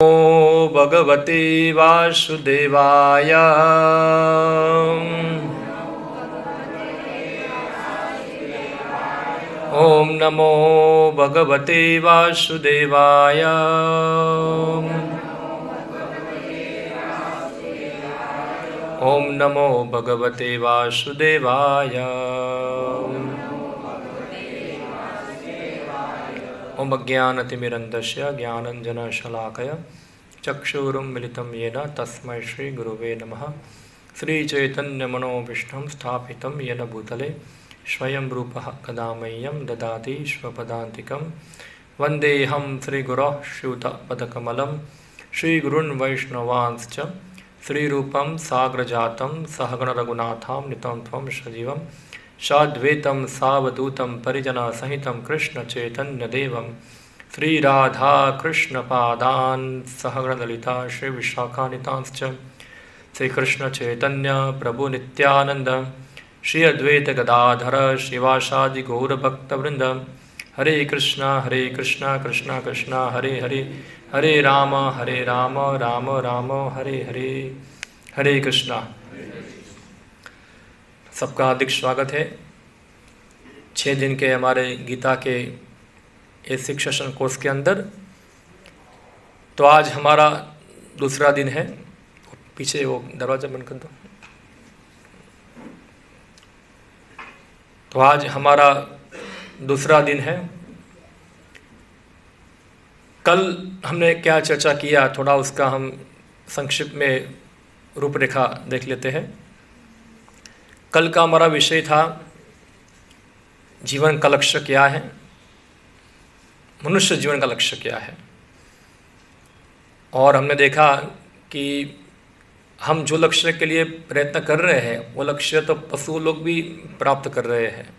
नमो भगवते वासुदेवाय। ओम नमो भगवते वासुदेवाय। ओम नमो भगवते वासुदेवाय। ओम अज्ञानतिमिरन्धस्य ज्ञानञ्जनशलाकया चक्षुरुन्मिलितं येन तस्मै श्रीगुरुवे नमः। श्रीचैतन्यमनोभीष्टं स्थापितं येन भूतले स्वयं रूपः कदा मह्यं ददाति स्वपदान्तिकं। वन्देऽहं श्रीगुरोः श्रीयुतपदकमलं श्रीगुरून् वैष्णवांश्च श्रीरूपं साग्रजातं सहगणरघुनाथान्वितं त्वं सजीवं साद्वैतं सावधूतं परिजनसहितं कृष्णचैतन्यदेवं श्रीराधाकृष्णपादान् सहगणललिता श्रीविशाखान्वितांश्च श्रीकृष्णचैतन्य प्रभु नित्यानंद श्री अद्वैत गदाधर श्रीवासादि गौरभक्तवृंद। हरे कृष्णा कृष्णा कृष्णा हरे हरे, हरे राम राम राम हरे हरे। हरे कृष्णा। सबका हार्दिक स्वागत है 6 दिन के हमारे गीता के इस शिक्षण कोर्स के अंदर। तो आज हमारा दूसरा दिन है। पीछे वो दरवाजा बंद कर दो। तो आज हमारा दूसरा दिन है। कल हमने क्या चर्चा किया, थोड़ा उसका हम संक्षिप्त में रूपरेखा देख लेते हैं। कल का हमारा विषय था जीवन का लक्ष्य क्या है, मनुष्य जीवन का लक्ष्य क्या है। और हमने देखा कि हम जो लक्ष्य के लिए प्रयत्न कर रहे हैं वो लक्ष्य तो पशु लोग भी प्राप्त कर रहे हैं।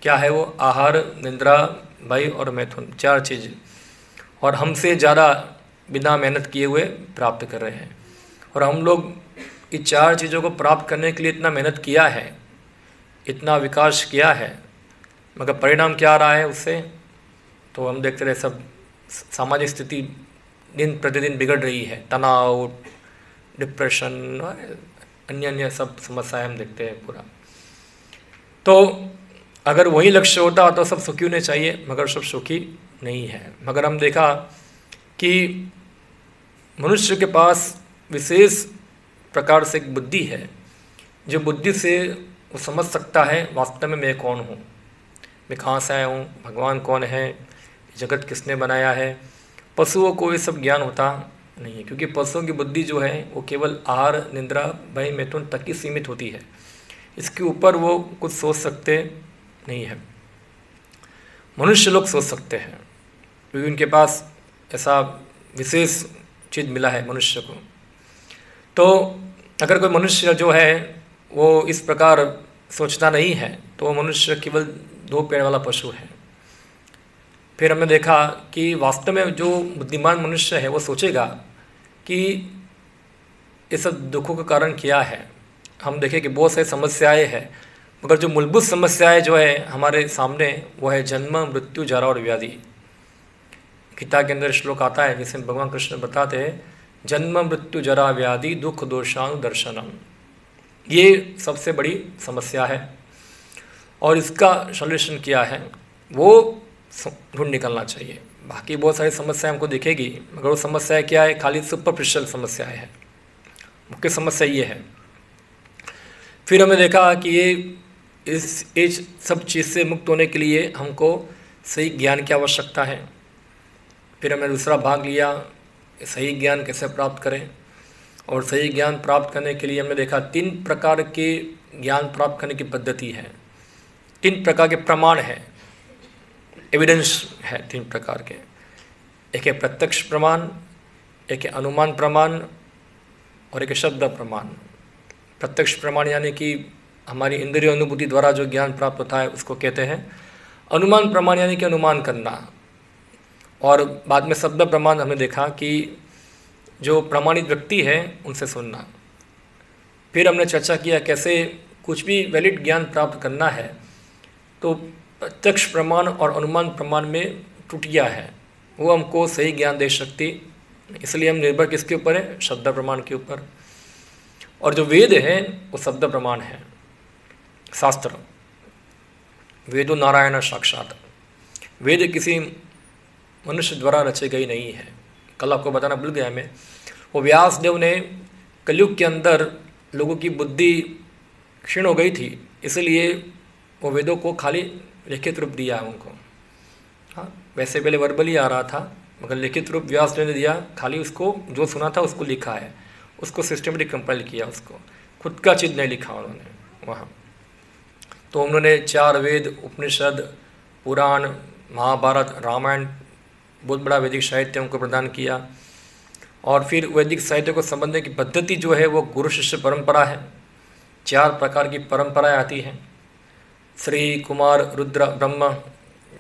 क्या है वो? आहार, निद्रा, भय और मैथुन, 4 चीज़। और हमसे ज़्यादा बिना मेहनत किए हुए प्राप्त कर रहे हैं। और हम लोग इस 4 चीज़ों को प्राप्त करने के लिए इतना मेहनत किया है, इतना विकास किया है, मगर परिणाम क्या आ रहा है उससे? तो हम देखते रहे सब सामाजिक स्थिति दिन प्रतिदिन बिगड़ रही है। तनाव, डिप्रेशन, अन्य सब समस्याएं हम देखते हैं पूरा। तो अगर वही लक्ष्य होता तो सब सुखी होने चाहिए, मगर सब सुखी नहीं है। मगर हम देखा कि मनुष्य के पास विशेष प्रकार से एक बुद्धि है, जो बुद्धि से वो समझ सकता है वास्तव में मैं कौन हूँ, मैं कहाँ से आया हूँ, भगवान कौन है, जगत किसने बनाया है। पशुओं को ये सब ज्ञान होता नहीं है, क्योंकि पशुओं की बुद्धि जो है वो केवल आहार, निद्रा, भय, मैथुन तक ही सीमित होती है। इसके ऊपर वो कुछ सोच सकते नहीं है। मनुष्य लोग सोच सकते हैं, क्योंकि उनके पास ऐसा विशेष चीज़ मिला है मनुष्य को। तो अगर कोई मनुष्य जो है वो इस प्रकार सोचता नहीं है तो वो मनुष्य केवल 2 पैर वाला पशु है। फिर हमने देखा कि वास्तव में जो बुद्धिमान मनुष्य है वो सोचेगा कि ये सब दुखों का कारण क्या है। हम देखें कि बहुत सारी समस्याएं हैं, मगर जो मूलभूत समस्याएं जो है हमारे सामने वो है जन्म, मृत्यु, जरा और व्याधि। गीता के अंदर श्लोक आता है जिसमें भगवान कृष्ण बताते हैं, जन्म, मृत्यु, जरा, व्याधि, दुख, दोषानुदर्शनम। ये सबसे बड़ी समस्या है और इसका सॉल्यूशन क्या है वो ढूंढ निकलना चाहिए। बाकी बहुत सारी समस्याएं हमको दिखेगी, मगर वो समस्याएं क्या है? खाली सुपरफिशियल समस्याएं हैं। मुख्य समस्या ये है। फिर हमने देखा कि ये इस सब चीज़ से मुक्त होने के लिए हमको सही ज्ञान की आवश्यकता है। फिर हमने दूसरा भाग लिया, सही ज्ञान कैसे प्राप्त करें। और सही ज्ञान प्राप्त करने के लिए हमने देखा 3 प्रकार के ज्ञान प्राप्त करने की पद्धति है, 3 प्रकार के प्रमाण हैं, एविडेंस है 3 प्रकार के। एक है प्रत्यक्ष प्रमाण, एक है अनुमान प्रमाण और एक है शब्द प्रमाण। प्रत्यक्ष प्रमाण यानी कि हमारी इंद्रिय अनुभूति द्वारा जो ज्ञान प्राप्त होता है उसको कहते हैं। अनुमान प्रमाण यानी कि अनुमान करना। और बाद में शब्द प्रमाण हमने देखा कि जो प्रमाणित व्यक्ति है उनसे सुनना। फिर हमने चर्चा किया कैसे कुछ भी वैलिड ज्ञान प्राप्त करना है तो प्रत्यक्ष प्रमाण और अनुमान प्रमाण में त्रुटियां हैं, वो हमको सही ज्ञान दे सकती इसलिए हम निर्भर किसके ऊपर है? शब्द प्रमाण के ऊपर। और जो वेद है वो शब्द प्रमाण है, शास्त्र। वेदो नारायण साक्षात। वेद किसी मनुष्य द्वारा रचे गई नहीं है। कल आपको बताना भूल गया मैं, वो व्यास देव ने कलयुग के अंदर लोगों की बुद्धि क्षीण हो गई थी, इसलिए वो वेदों को खाली लिखित रूप दिया उनको। हाँ, वैसे पहले वर्बली आ रहा था, मगर लिखित रूप व्यास ने दिया, खाली उसको जो सुना था उसको लिखा है, उसको सिस्टमेटिक कंपाइल किया, उसको खुद का चीज़ नहीं लिखा उन्होंने वहाँ। तो उन्होंने 4 वेद, उपनिषद, पुराण, महाभारत, रामायण, बहुत बड़ा वैदिक साहित्य उनको प्रदान किया। और फिर वैदिक साहित्य को समझने की पद्धति जो है वो गुरु शिष्य परंपरा है। 4 प्रकार की परंपराएं आती हैं, श्री, कुमार, रुद्र, ब्रह्म,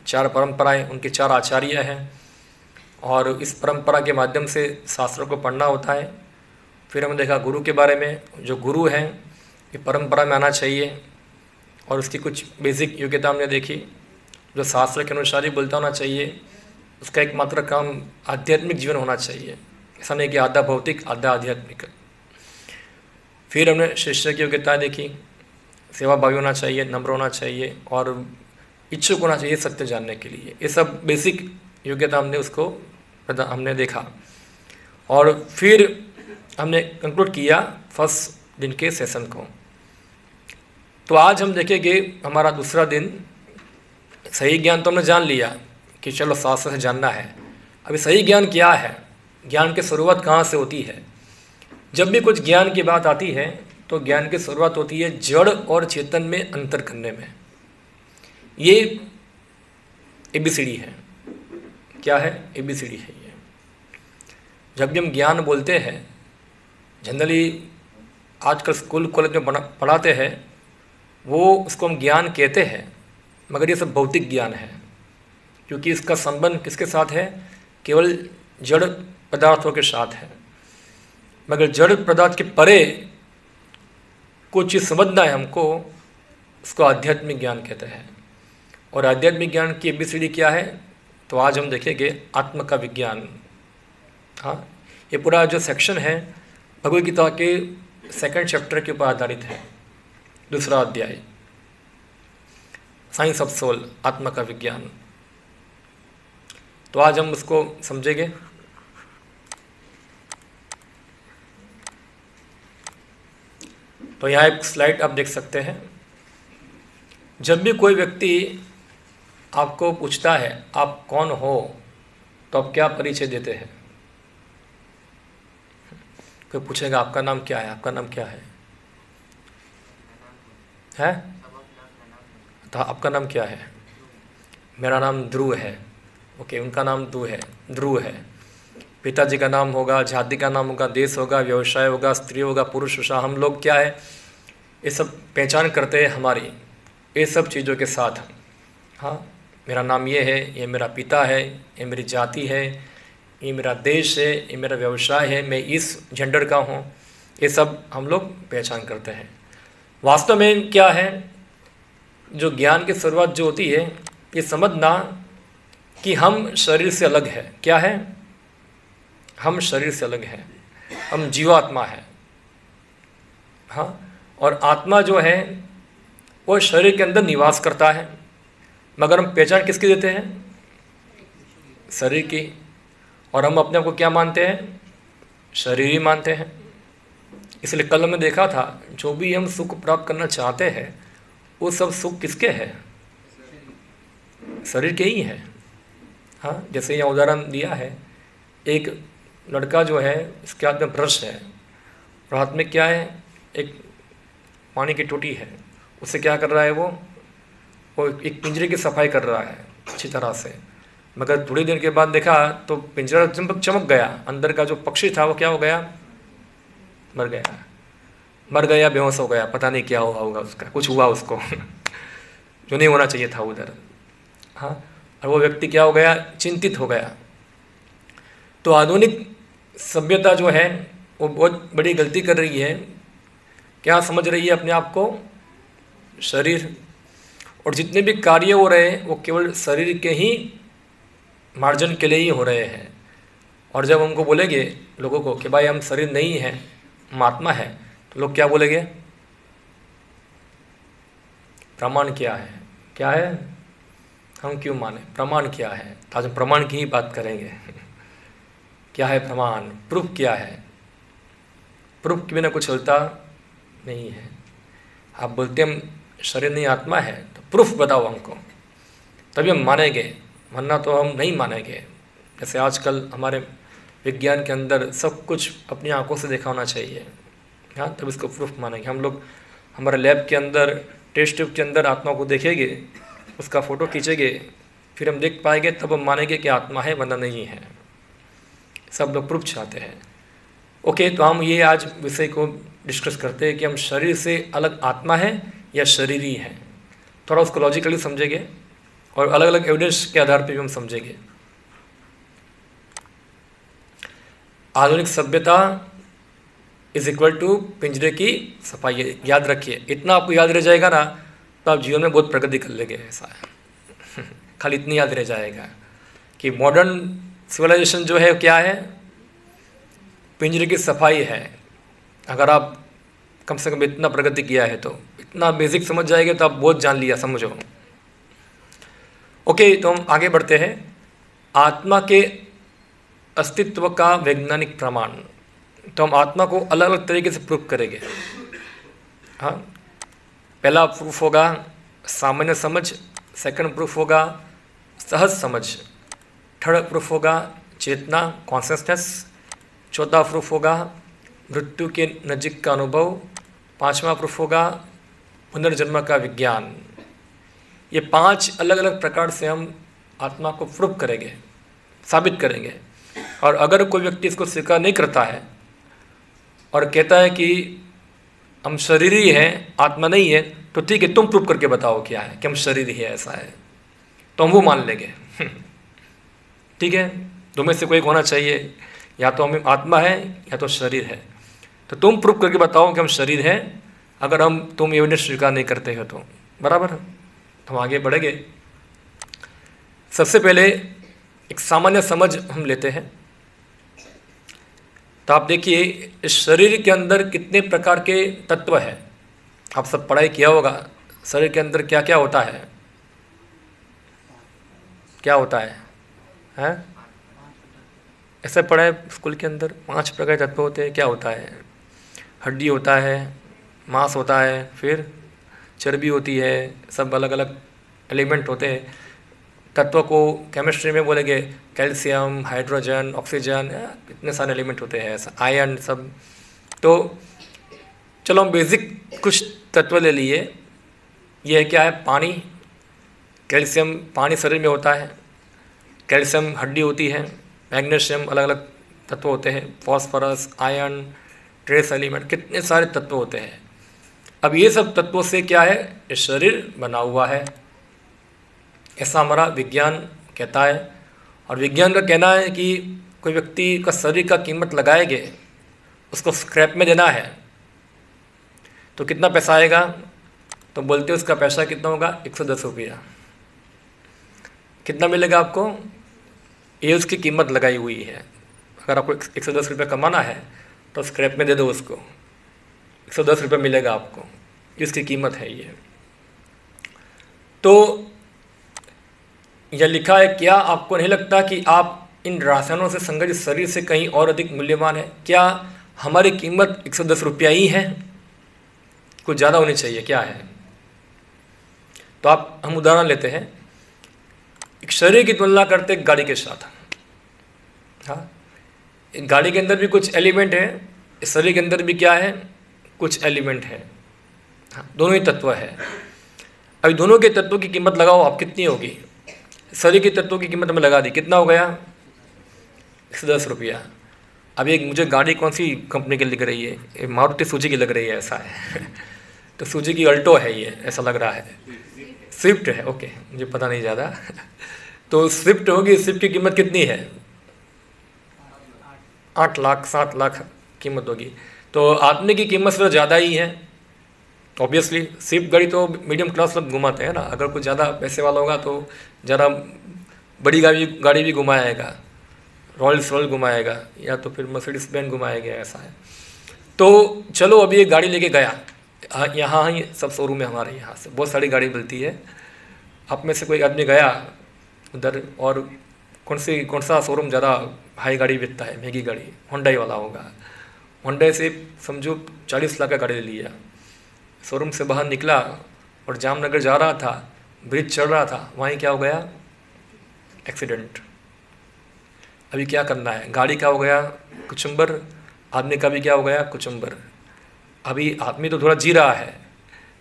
4 परंपराएं, उनके 4 आचार्य हैं। और इस परंपरा के माध्यम से शास्त्रों को पढ़ना होता है। फिर हमने देखा गुरु के बारे में, जो गुरु हैं ये परंपरा में आना चाहिए, और उसकी कुछ बेसिक योग्यता हमने देखी, जो शास्त्र के अनुसार ही बोलता होना चाहिए। उसका एकमात्र काम आध्यात्मिक जीवन होना चाहिए, ऐसा नहीं कि आधा भौतिक आधा आध्यात्मिक। फिर हमने शिष्य की योग्यता देखी, सेवाभावी होना चाहिए, नम्र होना चाहिए और इच्छुक होना चाहिए सत्य जानने के लिए। ये सब बेसिक योग्यता हमने देखा। और फिर हमने कंक्लूड किया फर्स्ट दिन के सेशन को। तो आज हम देखेंगे हमारा दूसरा दिन। सही ज्ञान तो हमने जान लिया कि चलो शास्त्र से जानना है। अभी सही ज्ञान क्या है, ज्ञान की शुरुआत कहाँ से होती है? जब भी कुछ ज्ञान की बात आती है तो ज्ञान की शुरुआत होती है जड़ और चेतन में अंतर करने में। ये ABCD है। क्या है? ABCD है ये। जब भी हम ज्ञान बोलते हैं, जनरली आजकल स्कूल कॉलेज में पढ़ाते हैं, वो उसको हम ज्ञान कहते हैं, मगर ये सब भौतिक ज्ञान है, क्योंकि इसका संबंध किसके साथ है? केवल जड़ पदार्थों के साथ है। मगर जड़ पदार्थ के परे कुछ चीज़ समझना है हमको, उसको आध्यात्मिक ज्ञान कहते हैं। और आध्यात्मिक ज्ञान की ABCD क्या है? तो आज हम देखेंगे आत्म का विज्ञान। हाँ, ये पूरा जो सेक्शन है भगवद गीता के 2nd चैप्टर के ऊपर आधारित है। दूसरा अध्याय, साइंस ऑफ सोल, आत्मा का विज्ञान। तो आज हम उसको समझेंगे। तो यहाँ एक स्लाइड आप देख सकते हैं। जब भी कोई व्यक्ति आपको पूछता है आप कौन हो, तो आप क्या परिचय देते हैं? कोई पूछेगा आपका नाम क्या है, आपका नाम क्या है? हैं? तो आपका नाम क्या है? मेरा नाम ध्रुव है। ओके, उनका नाम ध्रुव है। पिताजी का नाम होगा, जाति का नाम होगा, देश होगा, व्यवसाय होगा, स्त्री होगा, पुरुष होगा। हम लोग क्या है, ये सब पहचान करते हैं हमारी ये सब चीज़ों के साथ। हाँ, मेरा नाम ये है, ये मेरा पिता है, ये मेरी जाति है, ये मेरा देश है, ये मेरा व्यवसाय है, मैं इस जेंडर का हूँ, ये सब हम लोग पहचान करते हैं। वास्तव में क्या है, जो ज्ञान की शुरुआत जो होती है, ये समझना कि हम शरीर से अलग है। क्या है? हम शरीर से अलग हैं, हम जीवात्मा है। हाँ, और आत्मा जो है वो शरीर के अंदर निवास करता है, मगर हम पहचान किसकी देते हैं? शरीर की। और हम अपने आप को क्या मानते हैं? शरीर ही मानते हैं। इसलिए कल हमने देखा था, जो भी हम सुख प्राप्त करना चाहते हैं वो सब सुख किसके है? शरीर के ही है। हाँ, जैसे यहाँ उदाहरण दिया है, एक लड़का जो है इसके हाथ में ब्रश है और हाथ में क्या है? एक पानी की टोटी है। उससे क्या कर रहा है? वो एक पिंजरे की सफाई कर रहा है अच्छी तरह से। मगर थोड़ी देर के बाद देखा तो पिंजरा चमक गया, अंदर का जो पक्षी था वो क्या हो गया? मर गया, बेहोश हो गया, पता नहीं क्या हुआ होगा उसका, कुछ हुआ उसको जो नहीं होना चाहिए था उधर। हाँ, और वो व्यक्ति क्या हो गया? चिंतित हो गया। तो आधुनिक सभ्यता जो है वो बहुत बड़ी गलती कर रही है। क्या समझ रही है अपने आप को? शरीर। और जितने भी कार्य हो रहे हैं वो केवल शरीर के ही मार्जन के लिए ही हो रहे हैं। और जब हमको बोलेंगे लोगों को कि भाई हम शरीर नहीं है, हम आत्मा है, तो लोग क्या बोलेंगे? प्रमाण क्या है? क्या है? हम क्यों माने? प्रमाण क्या है? तो आज हम प्रमाण की ही बात करेंगे। क्या है प्रमाण? प्रूफ क्या है? प्रूफ के बिना कुछ चलता नहीं है। आप बोलते हम शरीर नहीं आत्मा है, तो प्रूफ बताओ हमको, तभी हम मानेंगे, वरना तो हम नहीं मानेंगे। जैसे आजकल हमारे विज्ञान के अंदर सब कुछ अपनी आंखों से देखा होना चाहिए, हाँ, तब इसको प्रूफ मानेंगे। हम लोग हमारे लैब के अंदर टेस्ट ट्यूब के अंदर आत्मा को देखेंगे, उसका फ़ोटो खींचेंगे, फिर हम देख पाएंगे, तब हम मानेंगे कि आत्मा है, वरना नहीं है। सब लोग प्रूफ चाहते हैं। ओके, तो हम ये आज विषय को डिस्कस करते हैं कि हम शरीर से अलग आत्मा है या शरीर ही है। थोड़ा उसको लॉजिकली समझेंगे और अलग अलग एविडेंस के आधार पर भी हम समझेंगे। आधुनिक सभ्यता इज इक्वल टू पिंजरे की सफाई। याद रखिए, इतना आपको याद रह जाएगा ना, तो आप जीवन में बहुत प्रगति कर लेंगे। ऐसा है खाली इतनी याद रह जाएगा कि मॉडर्न सिविलाइजेशन जो है क्या है? पिंजरे की सफाई है। अगर आप कम से कम इतना प्रगति किया है, तो इतना बेसिक समझ जाएंगे तो आप बहुत जान लिया समझो। ओके, तो हम आगे बढ़ते हैं। आत्मा के अस्तित्व का वैज्ञानिक प्रमाण। तो हम आत्मा को अलग अलग तरीके से प्रूफ करेंगे। हाँ, पहला प्रूफ होगा सामान्य समझ, सेकंड प्रूफ होगा सहज समझ, थर्ड प्रूफ होगा चेतना, कॉन्शियसनेस, चौथा प्रूफ होगा मृत्यु के नज़दीक का अनुभव, पांचवा प्रूफ होगा पुनर्जन्म का विज्ञान। ये 5 अलग अलग प्रकार से हम आत्मा को प्रूफ करेंगे, साबित करेंगे। और अगर कोई व्यक्ति इसको स्वीकार नहीं करता है और कहता है कि हम शरीर ही हैं, आत्मा नहीं है, तो ठीक है, तुम प्रूफ करके बताओ क्या है कि हम शरीर ही है, ऐसा है, तो हम वो मान लेंगे। ठीक है, दो में से कोई एक होना चाहिए, या तो हम आत्मा है या तो शरीर है। तो तुम प्रूफ करके बताओ कि हम शरीर हैं, अगर तुम एविडेंस स्वीकार नहीं करते हो तो। बराबर, तो हम आगे बढ़ेंगे। सबसे पहले एक सामान्य समझ हम लेते हैं। तो आप देखिए, इस शरीर के अंदर कितने प्रकार के तत्व हैं। आप सब पढ़ाई किया होगा, शरीर के अंदर क्या क्या होता है? क्या होता है? हैं? ऐसे पढ़ा है स्कूल के अंदर, 5 प्रकार के तत्व होते हैं। क्या होता है? हड्डी होता है, मांस होता है, फिर चर्बी होती है, सब अलग अलग एलिमेंट होते हैं। तत्व को केमिस्ट्री में बोलेंगे कैल्शियम, हाइड्रोजन, ऑक्सीजन, इतने सारे एलिमेंट होते हैं, ऐसा आयरन सब। तो चलो हम बेसिक कुछ तत्व ले लिए। यह क्या है? पानी। कैल्शियम पानी शरीर में होता है, कैल्शियम हड्डी होती है, मैग्नीशियम अलग अलग तत्व होते हैं, फॉस्फोरस, आयरन, ट्रेस एलिमेंट, कितने सारे तत्व होते हैं। अब ये सब तत्वों से क्या है? ये शरीर बना हुआ है, ऐसा हमारा विज्ञान कहता है। और विज्ञान का कहना है कि कोई व्यक्ति का शरीर का कीमत लगाएंगे, उसको स्क्रैप में देना है, तो कितना पैसा आएगा? तो बोलते हैं उसका पैसा कितना होगा? 110 रुपया। कितना मिलेगा आपको? ये उसकी कीमत लगाई हुई है। अगर आपको 110 रुपये कमाना है तो स्क्रैप में दे दो उसको, 110 रुपये मिलेगा आपको, इसकी कीमत है ये। तो यह लिखा है, क्या आपको नहीं लगता कि आप इन रसायनों से संगठित शरीर से कहीं और अधिक मूल्यवान है? क्या हमारी कीमत 110 रुपया ही है? कुछ ज़्यादा होनी चाहिए, क्या है? तो हम उदाहरण लेते हैं, एक शरीर की तुलना करते हैं गाड़ी के साथ। हाँ, एक गाड़ी के अंदर भी कुछ एलिमेंट है, इस शरीर के अंदर भी क्या है? कुछ एलिमेंट है। हाँ, दोनों ही तत्व है। अभी दोनों के तत्वों की कीमत लगाओ आप, कितनी होगी? शरीर के तत्वों की कीमत में लगा दी, कितना हो गया? 110 रुपया। अब एक मुझे गाड़ी कौन सी कंपनी की लग रही है? मारुति सुजुकी की लग रही है, ऐसा है। तो सुजुकी अल्टो है ये, ऐसा लग रहा है। स्विफ्ट है, ओके, मुझे पता नहीं ज़्यादा। तो स्विफ्ट होगी, स्विफ्ट की कीमत कितनी है? 8 लाख 7 लाख कीमत होगी। तो आदमी की कीमत से ज़्यादा ही है ऑब्वियसली। स्विफ्ट गाड़ी तो मीडियम क्लास लोग घुमाते हैं ना, अगर कुछ ज़्यादा पैसे वाला होगा तो ज़रा बड़ी गाड़ी भी घुमाएगा। रॉयल्स रॉयल घुमाएगा या तो फिर मर्सिडीज बेंज घुमाएगा, ऐसा है। तो चलो अभी एक गाड़ी लेके गया, यहाँ ही सब शोरूम है हमारे यहाँ से, बहुत सारी गाड़ी मिलती है। आप में से कोई आदमी गया उधर, और कौन सा शोरूम ज़्यादा हाई गाड़ी बेचता है, महंगी गाड़ी, होंडाई वाला होगा। होंडाई से समझो 40 लाख का गाड़ी ले लिया, शोरूम से बाहर निकला और जामनगर जा रहा था, ब्रिज चढ़ रहा था, वहीं क्या हो गया, एक्सीडेंट। अभी क्या करना है, गाड़ी का हो गया कुचंबर, आदमी का भी क्या हो गया कुचंबर। अभी आदमी तो थोड़ा जी रहा है,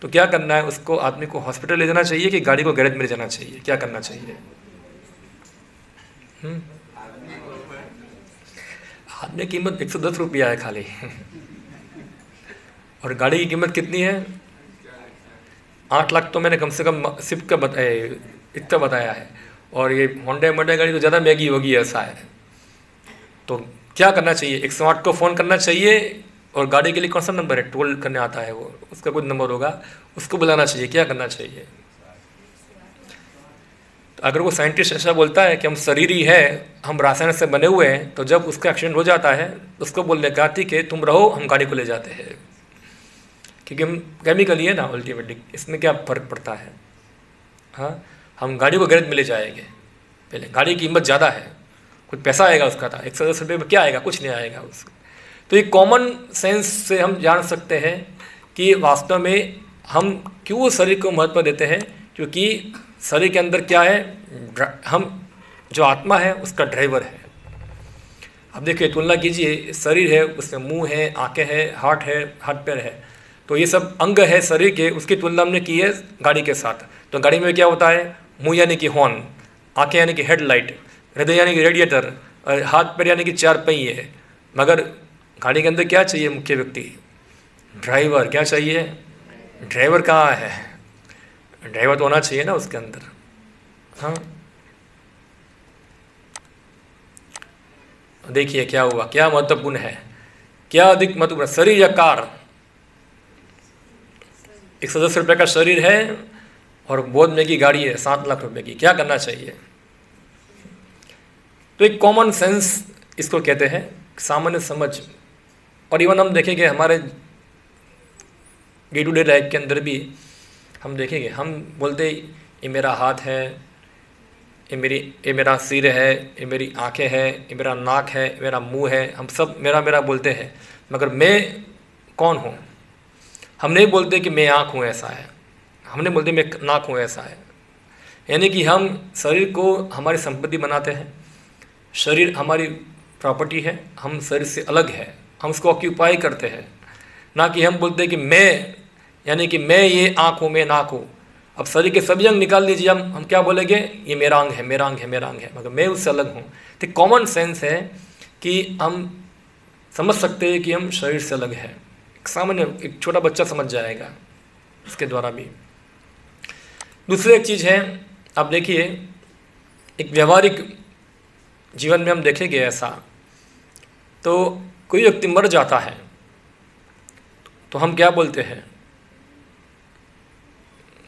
तो क्या करना है, उसको आदमी को हॉस्पिटल ले जाना चाहिए कि गाड़ी को गैरेज में ले जाना चाहिए, क्या करना चाहिए? आदमी की कीमत 110 रुपया है खाली और गाड़ी की कीमत कितनी है? 8 लाख तो मैंने कम से कम सिर्फ का इतना बताया है, और ये होंडा मोंडा गाड़ी तो ज़्यादा महंगी होगी, ऐसा है। तो क्या करना चाहिए, 108 को फ़ोन करना चाहिए, और गाड़ी के लिए कौन सा नंबर है, टोल करने आता है वो, उसका कुछ नंबर होगा, उसको बुलाना चाहिए, क्या करना चाहिए? तो अगर वो साइंटिस्ट ऐसा बोलता है कि हम शरीर ही है, हम रासायन से बने हुए हैं, तो जब उसका एक्सीडेंट हो जाता है उसको बोलने का ठीक है तुम रहो, हम गाड़ी को ले जाते हैं, क्योंकि हम केमिकल ही है ना अल्टीमेटली, इसमें क्या फ़र्क पड़ता है। हाँ, हम गाड़ी को गैरेज में ले जाएंगे, पहले गाड़ी की कीमत ज़्यादा है, कुछ पैसा आएगा उसका था, 110 रुपये में क्या आएगा, कुछ नहीं आएगा उसको। तो ये कॉमन सेंस से हम जान सकते हैं कि वास्तव में हम क्यों शरीर को महत्व देते हैं, क्योंकि शरीर के अंदर क्या है, हम जो आत्मा है उसका ड्राइवर है। अब देखिए, तुलना कीजिए, शरीर है, उसमें मुंह है, आंखें हैं, हार्ट है, हाथ पैर है, तो ये सब अंग है शरीर के, उसकी तुलना हमने की है गाड़ी के साथ। तो गाड़ी में क्या होता है, मुंह यानी कि हॉर्न, आंखें यानी कि हेडलाइट, हृदय यानी कि रेडिएटर, और हाथ पैर यानी कि 4 पहिए। मगर गाड़ी के अंदर क्या चाहिए मुख्य व्यक्ति, ड्राइवर। क्या चाहिए, ड्राइवर कहाँ है, ड्राइवर तो होना चाहिए ना उसके अंदर। हाँ, देखिए क्या हुआ, क्या महत्वपूर्ण है, क्या अधिक महत्वपूर्ण, शरीर या कार? 110 रुपये का शरीर है और बहुत महंगी गाड़ी है 7 लाख रुपए की, क्या करना चाहिए? तो एक कॉमन सेंस इसको कहते हैं, सामान्य समझ। और इवन हम देखेंगे हमारे डे टू डे लाइफ के अंदर भी हम देखेंगे, हम बोलते ये मेरा हाथ है, ये मेरा सिर है, ये मेरी आंखें हैं, ये मेरा नाक है, मेरा मुंह है, हम सब मेरा मेरा बोलते हैं। मगर मैं कौन हूँ? हम नहीं बोलते कि मैं आँख हूँ, ऐसा है। हम नहीं बोलते मैं नाक हूँ, ऐसा है। यानी कि हम शरीर को हमारी संपत्ति बनाते हैं, शरीर हमारी प्रॉपर्टी है, हम शरीर से अलग है, हम उसको ऑक्यूपाई करते हैं। ना कि हम बोलते हैं कि मैं, यानी कि मैं ये आँख हूँ, मैं नाक हूँ। अब शरीर के सभी अंग निकाल दीजिए, हम क्या बोलेंगे, ये मेरा अंग है, मेरा अंग है, मेरा अंग है, मगर मैं उससे अलग हूँ। तो कॉमन सेंस है कि हम समझ सकते हैं कि हम शरीर से अलग है। सामान्य एक छोटा बच्चा समझ जाएगा इसके द्वारा भी। दूसरी एक चीज़ है, आप देखिए, एक व्यवहारिक जीवन में हम देखेंगे ऐसा, तो कोई व्यक्ति मर जाता है तो हम क्या बोलते हैं,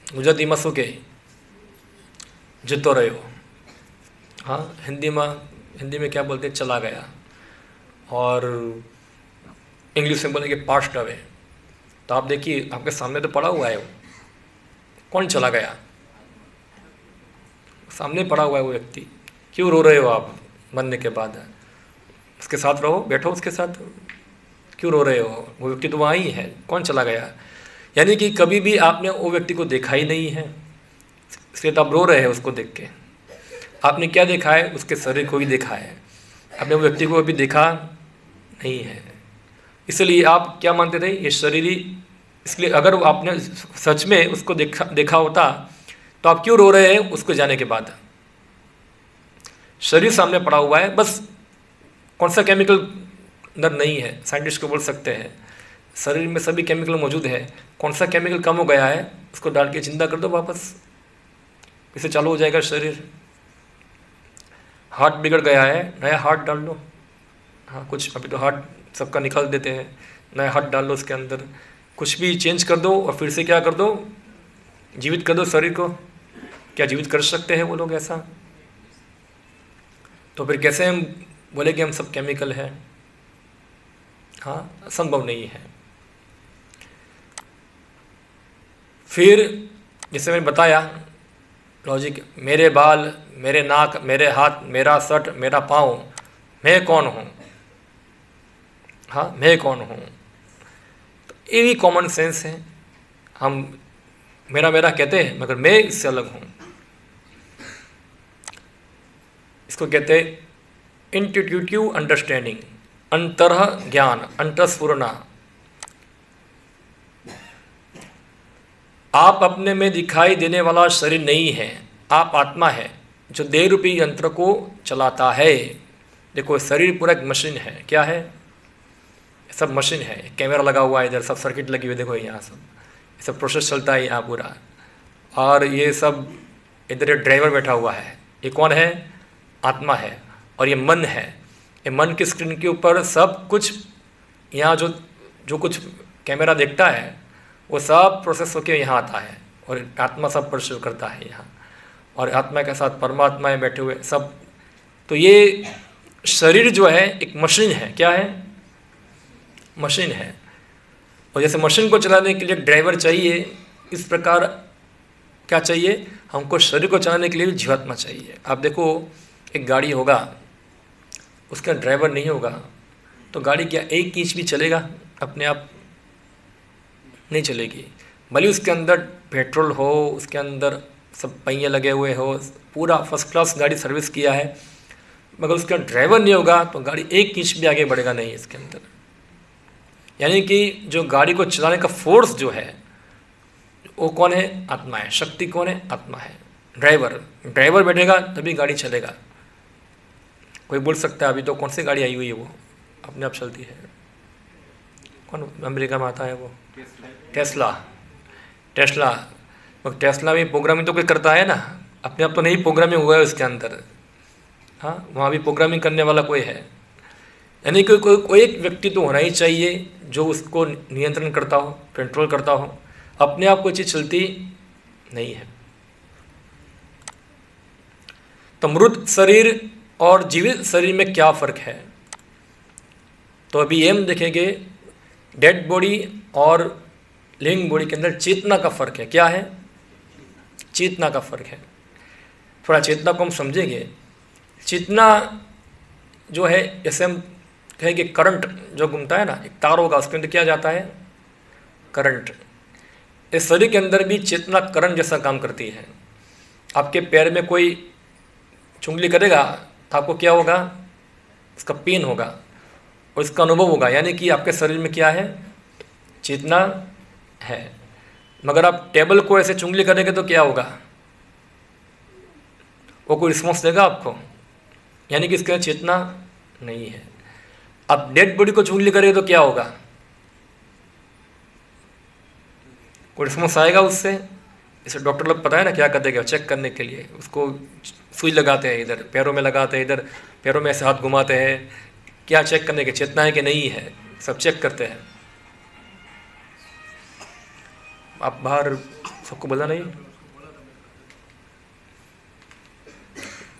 गुजराती में શું કે जतो रहो। हाँ, हिंदी में क्या बोलते हैं, चला गया, और इंग्लिश में बोलेंगे पास्ट अवे। तो आप देखिए, आपके सामने तो पड़ा हुआ है वो, कौन चला गया, सामने पड़ा हुआ है वो व्यक्ति। क्यों रो रहे हो आप मरने के बाद? उसके साथ रहो, बैठो उसके साथ, क्यों रो रहे हो? वो व्यक्ति तो वहाँ ही है, कौन चला गया? यानी कि कभी भी आपने वो व्यक्ति को देखा ही नहीं है, इसलिए तो आप रो रहे हैं उसको देख के। आपने क्या देखा है, उसके शरीर को ही देखा है, आपने वो व्यक्ति को अभी देखा नहीं है। इसलिए आप क्या मानते थे, ये शरीर ही। इसलिए अगर आपने सच में उसको देखा होता तो आप क्यों रो रहे हैं उसको जाने के बाद? शरीर सामने पड़ा हुआ है, बस कौन सा केमिकल अंदर नहीं है, साइंटिस्ट को बोल सकते हैं शरीर में सभी केमिकल मौजूद है, कौन सा केमिकल कम हो गया है उसको डाल के जिंदा कर दो वापस, इससे चालू हो जाएगा शरीर। हार्ट बिगड़ गया है, नया हार्ट डाल लो। हाँ, कुछ अभी तो हार्ट सबका निकाल देते हैं, नया हार्ट डाल लो उसके अंदर, कुछ भी चेंज कर दो और फिर से क्या कर दो, जीवित कर दो शरीर को। क्या जीवित कर सकते हैं वो लोग ऐसा? तो फिर कैसे हम बोले कि हम सब केमिकल हैं, हाँ, संभव नहीं है। फिर जैसे मैंने बताया लॉजिक, मेरे बाल, मेरे नाक, मेरे हाथ, मेरा सट, मेरा पाँव, मैं कौन हूँ, हाँ, मैं कौन हूँ। तो ये भी कॉमन सेंस है। हम मेरा मेरा कहते हैं मगर मैं इससे अलग हूँ। इसको कहते हैं इंट्यूटिव अंडरस्टैंडिंग, अंतरह ज्ञान, अंतस्फुरना। आप अपने में दिखाई देने वाला शरीर नहीं है, आप आत्मा है जो देह रूपी यंत्र को चलाता है। देखो शरीर पूरा एक मशीन है, क्या है, सब मशीन है। कैमरा लगा हुआ है इधर, सब सर्किट लगी हुई, देखो यहाँ सब प्रोसेस चलता है यहाँ पूरा। और ये सब इधर एक ड्राइवर बैठा हुआ है, ये कौन है, आत्मा है। और ये मन है, ये मन की स्क्रीन के ऊपर सब कुछ, यहाँ जो कुछ कैमरा देखता है वो सब प्रोसेस होकर यहाँ आता है और आत्मा सब परसीव करता है यहाँ। और आत्मा के साथ परमात्मा बैठे हुए सब। तो ये शरीर जो है एक मशीन है, क्या है, मशीन है। और जैसे मशीन को चलाने के लिए ड्राइवर चाहिए, इस प्रकार क्या चाहिए, हमको शरीर को चलाने के लिए भी जीवात्मा चाहिए। आप देखो एक गाड़ी होगा, उसका ड्राइवर नहीं होगा तो गाड़ी क्या एक इंच भी चलेगा, अपने आप नहीं चलेगी। भले उसके अंदर पेट्रोल हो, उसके अंदर सब पहिए लगे हुए हो, पूरा फर्स्ट क्लास गाड़ी सर्विस किया है, मगर उसका ड्राइवर नहीं होगा तो गाड़ी एक इंच भी आगे बढ़ेगा नहीं इसके अंदर। यानी कि जो गाड़ी को चलाने का फोर्स जो है वो कौन है, आत्मा है। शक्ति कौन है, आत्मा है। ड्राइवर बैठेगा तभी गाड़ी चलेगा। कोई बोल सकता है अभी तो कौन सी गाड़ी आई हुई है वो अपने आप चलती है, कौन अमेरिका में आता है वो, टेस्ला। टेस्ला भी प्रोग्रामिंग तो कोई करता है ना, अपने आप तो नहीं प्रोग्रामिंग हुआ है उसके अंदर, हाँ, वहाँ भी प्रोग्रामिंग करने वाला कोई है। यानी कि कोई एक व्यक्ति तो होना ही चाहिए जो उसको नियंत्रण करता हो, कंट्रोल करता हो। अपने आप कोई चीज़ चलती नहीं है। तो मृत शरीर और जीवित शरीर में क्या फ़र्क है, तो अभी ये हम देखेंगे डेड बॉडी और लिविंग बॉडी के अंदर चेतना का फ़र्क है। क्या है, चेतना का फ़र्क है। थोड़ा चेतना को हम समझेंगे। चेतना जो है, जैसे हम कहें कि करंट जो घूमता है ना, एक तार होगा उसके अंदर क्या जाता है, करंट। इस शरीर के अंदर भी चेतना करंट जैसा काम करती है। आपके पैर में कोई चुंगली करेगा तो आपको क्या होगा, उसका पेन होगा और इसका अनुभव होगा। यानी कि आपके शरीर में क्या है, चेतना है। मगर आप टेबल को ऐसे चुंगली करेंगे तो क्या होगा, वो कोई रिस्पॉन्स देगा आपको, यानी कि इसके अंदर चेतना नहीं है। अब डेड बॉडी को चुंगली करेंगे तो क्या होगा, कोई रिस्पॉन्स आएगा उससे। इसे डॉक्टर लोग पता है ना क्या करते हैं, चेक करने के लिए उसको सुई लगाते हैं, इधर पैरों में लगाते हैं, इधर पैरों में ऐसे हाथ घुमाते हैं, क्या चेक करने के, चेतना है कि नहीं है, सब चेक करते हैं। आप बाहर सबको बोला नहीं,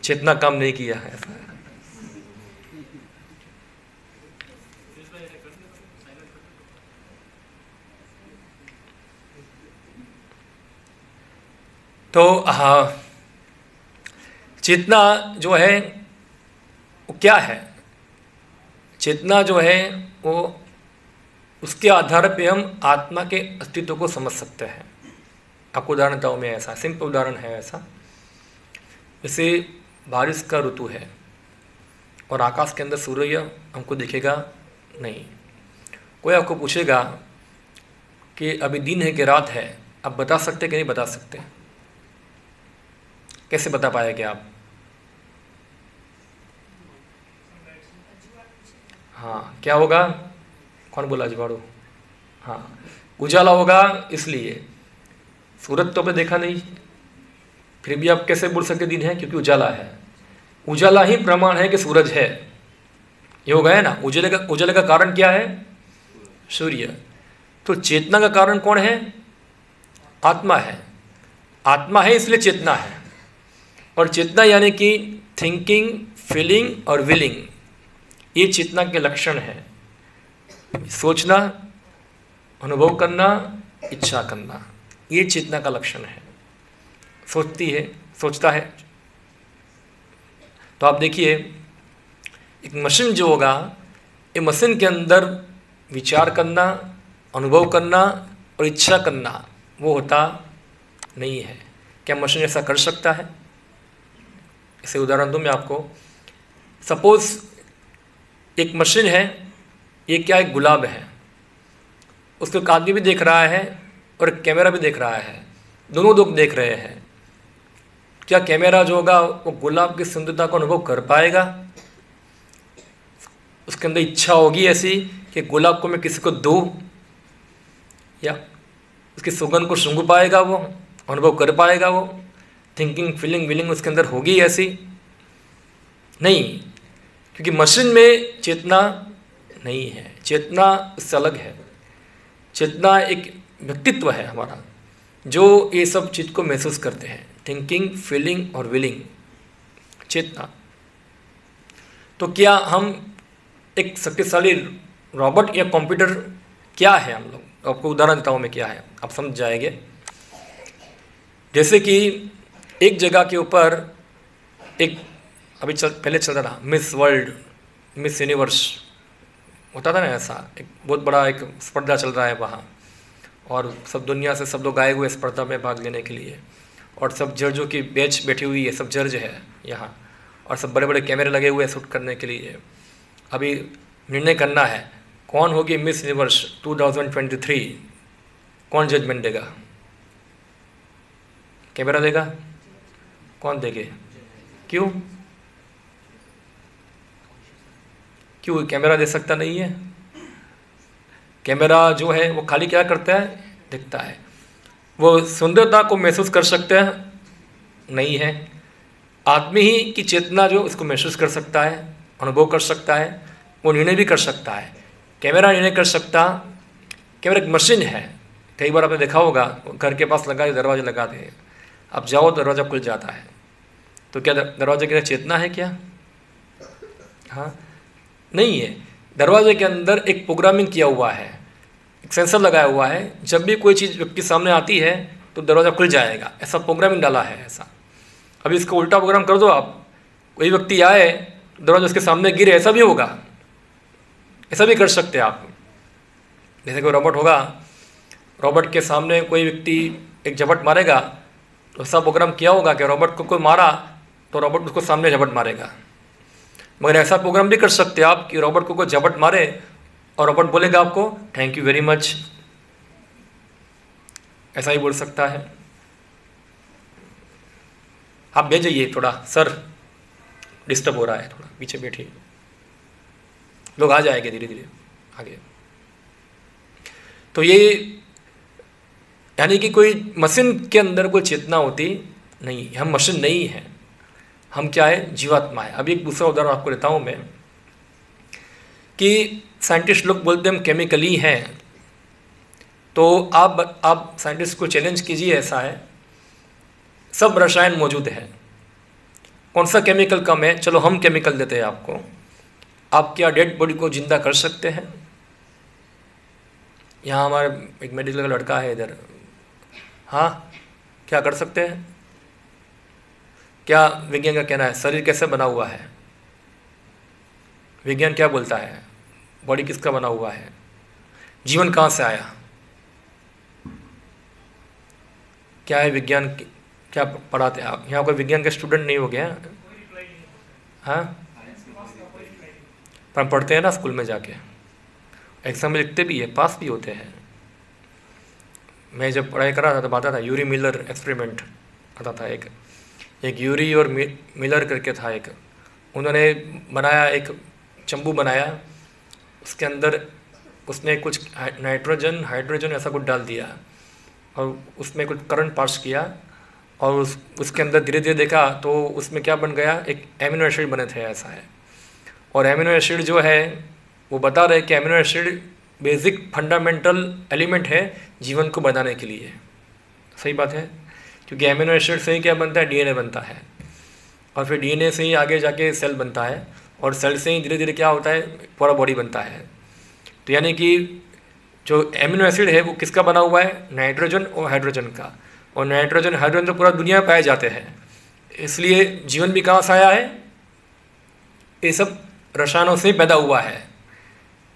चेतना काम नहीं किया है ऐसा। तो हाँ, चेतना जो है वो क्या है, चेतना जो है वो उसके आधार पे हम आत्मा के अस्तित्व को समझ सकते हैं। आपको उदाहरण बताऊँ मैं, ऐसा सिंपल उदाहरण है ऐसा, जैसे बारिश का ऋतु है और आकाश के अंदर सूर्य हमको दिखेगा नहीं। कोई आपको पूछेगा कि अभी दिन है कि रात है, आप बता सकते कि नहीं बता सकते, कैसे बता पाएंगे आप? हाँ, क्या होगा, कौन बोला जुगाड़ू, हाँ, उजाला होगा। इसलिए सूरज तो आपने देखा नहीं, फिर भी आप कैसे बोल सकते दिन है, क्योंकि उजाला है। उजाला ही प्रमाण है कि सूरज है, ये हो गया ना। उजाले का कारण क्या है, सूर्य। तो चेतना का कारण कौन है, आत्मा है। आत्मा है इसलिए चेतना है। और चेतना यानी कि थिंकिंग, फीलिंग और विलिंग, ये चेतना के लक्षण हैं। सोचना, अनुभव करना, इच्छा करना, ये चेतना का लक्षण है। सोचती है, सोचता है। तो आप देखिए, एक मशीन जो होगा, ये मशीन के अंदर विचार करना, अनुभव करना और इच्छा करना वो होता नहीं है। क्या मशीन ऐसा कर सकता है? इसे उदाहरण दूं मैं आपको। सपोज एक मशीन है, ये क्या एक गुलाब है, उसको एक आदमी भी देख रहा है और एक कैमरा भी देख रहा है, दोनों लोग देख रहे हैं। क्या कैमरा जो होगा वो गुलाब की सुंदरता को अनुभव कर पाएगा? उसके अंदर इच्छा होगी ऐसी कि गुलाब को मैं किसी को दूँ, या उसकी सुगंध को सूंघ पाएगा, वो अनुभव कर पाएगा? वो थिंकिंग, फीलिंग, विलिंग उसके अंदर होगी ऐसी? नहीं, क्योंकि मशीन में चेतना नहीं है। चेतना उससे अलग है। चेतना एक व्यक्तित्व है हमारा, जो ये सब चीज़ को महसूस करते हैं। थिंकिंग, फीलिंग और विलिंग, चेतना। तो क्या हम एक शक्तिशाली रोबोट या कंप्यूटर क्या है? हम लोग, आपको उदाहरण देता हूँ मैं क्या है, आप समझ जाएंगे। जैसे कि एक जगह के ऊपर एक अभी पहले चल रहा मिस वर्ल्ड, मिस यूनिवर्स होता था ना, ऐसा एक बहुत बड़ा एक स्पर्धा चल रहा है वहाँ, और सब दुनिया से सब लोग आए हुए स्पर्धा में भाग लेने के लिए, और सब जजों की बेंच बैठी हुई है, सब जज है यहाँ, और सब बड़े बड़े कैमरे लगे हुए हैं शूट करने के लिए। अभी निर्णय करना है कौन होगी मिस यूनिवर्स 2023, कौन जजमेंट देगा? कैमरा देगा? कौन देंगे? क्यों? क्यों कैमरा दे सकता नहीं है? कैमरा जो है वो खाली क्या करता है? दिखता है। वो सुंदरता को महसूस कर सकते हैं? नहीं है। आदमी ही की चेतना जो उसको महसूस कर सकता है, अनुभव कर सकता है, वो निर्णय भी कर सकता है। कैमरा निर्णय कर सकता? कैमरा एक मशीन है। कई बार आपने देखा होगा, घर के पास लगा दरवाजे लगा दे, आप जाओ दरवाज़ा खुल जाता है। तो क्या दरवाजे के अंदर चेतना है क्या? हाँ, नहीं है। दरवाजे के अंदर एक प्रोग्रामिंग किया हुआ है, एक सेंसर लगाया हुआ है, जब भी कोई चीज़ व्यक्ति सामने आती है तो दरवाज़ा खुल जाएगा, ऐसा प्रोग्रामिंग डाला है ऐसा। अभी इसका उल्टा प्रोग्राम कर दो आप, कोई व्यक्ति आए दरवाजा उसके सामने गिरे, ऐसा भी होगा, ऐसा भी कर सकते हैं आप। जैसे कोई रोबोट होगा, रोबोट के सामने कोई व्यक्ति एक झपट मारेगा, तो ऐसा प्रोग्राम किया होगा कि रोबोट को कोई मारा तो रोबोट उसको सामने झपट मारेगा। मगर ऐसा प्रोग्राम भी कर सकते हैं आप कि रोबोट को कोई झपट मारे और रोबोट बोलेगा आपको थैंक यू वेरी मच, ऐसा ही बोल सकता है। आप भेज जाइए थोड़ा, सर डिस्टर्ब हो रहा है, थोड़ा पीछे बैठिए, लोग आ जाएंगे धीरे धीरे आगे। तो ये यानी कि कोई मशीन के अंदर कोई चेतना होती नहीं, हम मशीन नहीं है, हम क्या है? जीवात्मा है। अभी एक दूसरा उदाहरण आपको देता हूँ मैं, कि साइंटिस्ट लोग बोलते हैं हम केमिकली हैं। तो आप साइंटिस्ट को चैलेंज कीजिए, ऐसा है सब रसायन मौजूद है, कौन सा केमिकल कम है? चलो हम केमिकल देते हैं आपको। आप क्या डेड बॉडी को जिंदा कर सकते हैं? यहाँ हमारे एक मेडिकल का लड़का है इधर, हाँ क्या कर सकते हैं? क्या विज्ञान का कहना है? शरीर कैसे बना हुआ है? विज्ञान क्या बोलता है? बॉडी किसका बना हुआ है? जीवन कहाँ से आया? क्या है विज्ञान? क्या पढ़ाते हैं आप? यहाँ कोई विज्ञान के स्टूडेंट नहीं हो गया? हाँ, पर पढ़ते हैं ना स्कूल में जाके, एग्जाम में लिखते भी है, पास भी होते हैं। मैं जब पढ़ाई कर रहा था तब आता था यूरी मिलर एक्सपेरिमेंट आता था, एक यूरी और मिलर करके था एक, उन्होंने बनाया एक चंबू बनाया, उसके अंदर उसने कुछ नाइट्रोजन हाइड्रोजन ऐसा कुछ डाल दिया और उसमें कुछ करंट पास किया, और उसके अंदर धीरे धीरे देखा तो उसमें क्या बन गया? एक एमिनो एसिड बने थे, ऐसा है। और एमिनो एसिड जो है वो बता रहे कि amino acid basic fundamental element है जीवन को बनाने के लिए। सही बात है, क्योंकि एमिनो एसिड से ही क्या बनता है? डीएनए बनता है, और फिर डीएनए से ही आगे जाके सेल बनता है, और सेल से ही धीरे धीरे क्या होता है, पूरा बॉडी बनता है। तो यानी कि जो एमिनो एसिड है वो किसका बना हुआ है, नाइट्रोजन और हाइड्रोजन का, और नाइट्रोजन हाइड्रोजन तो पूरा दुनिया में पाए जाते हैं। इसलिए जीवन भी कहाँ से आया है, ये सब रसायनों से पैदा हुआ है,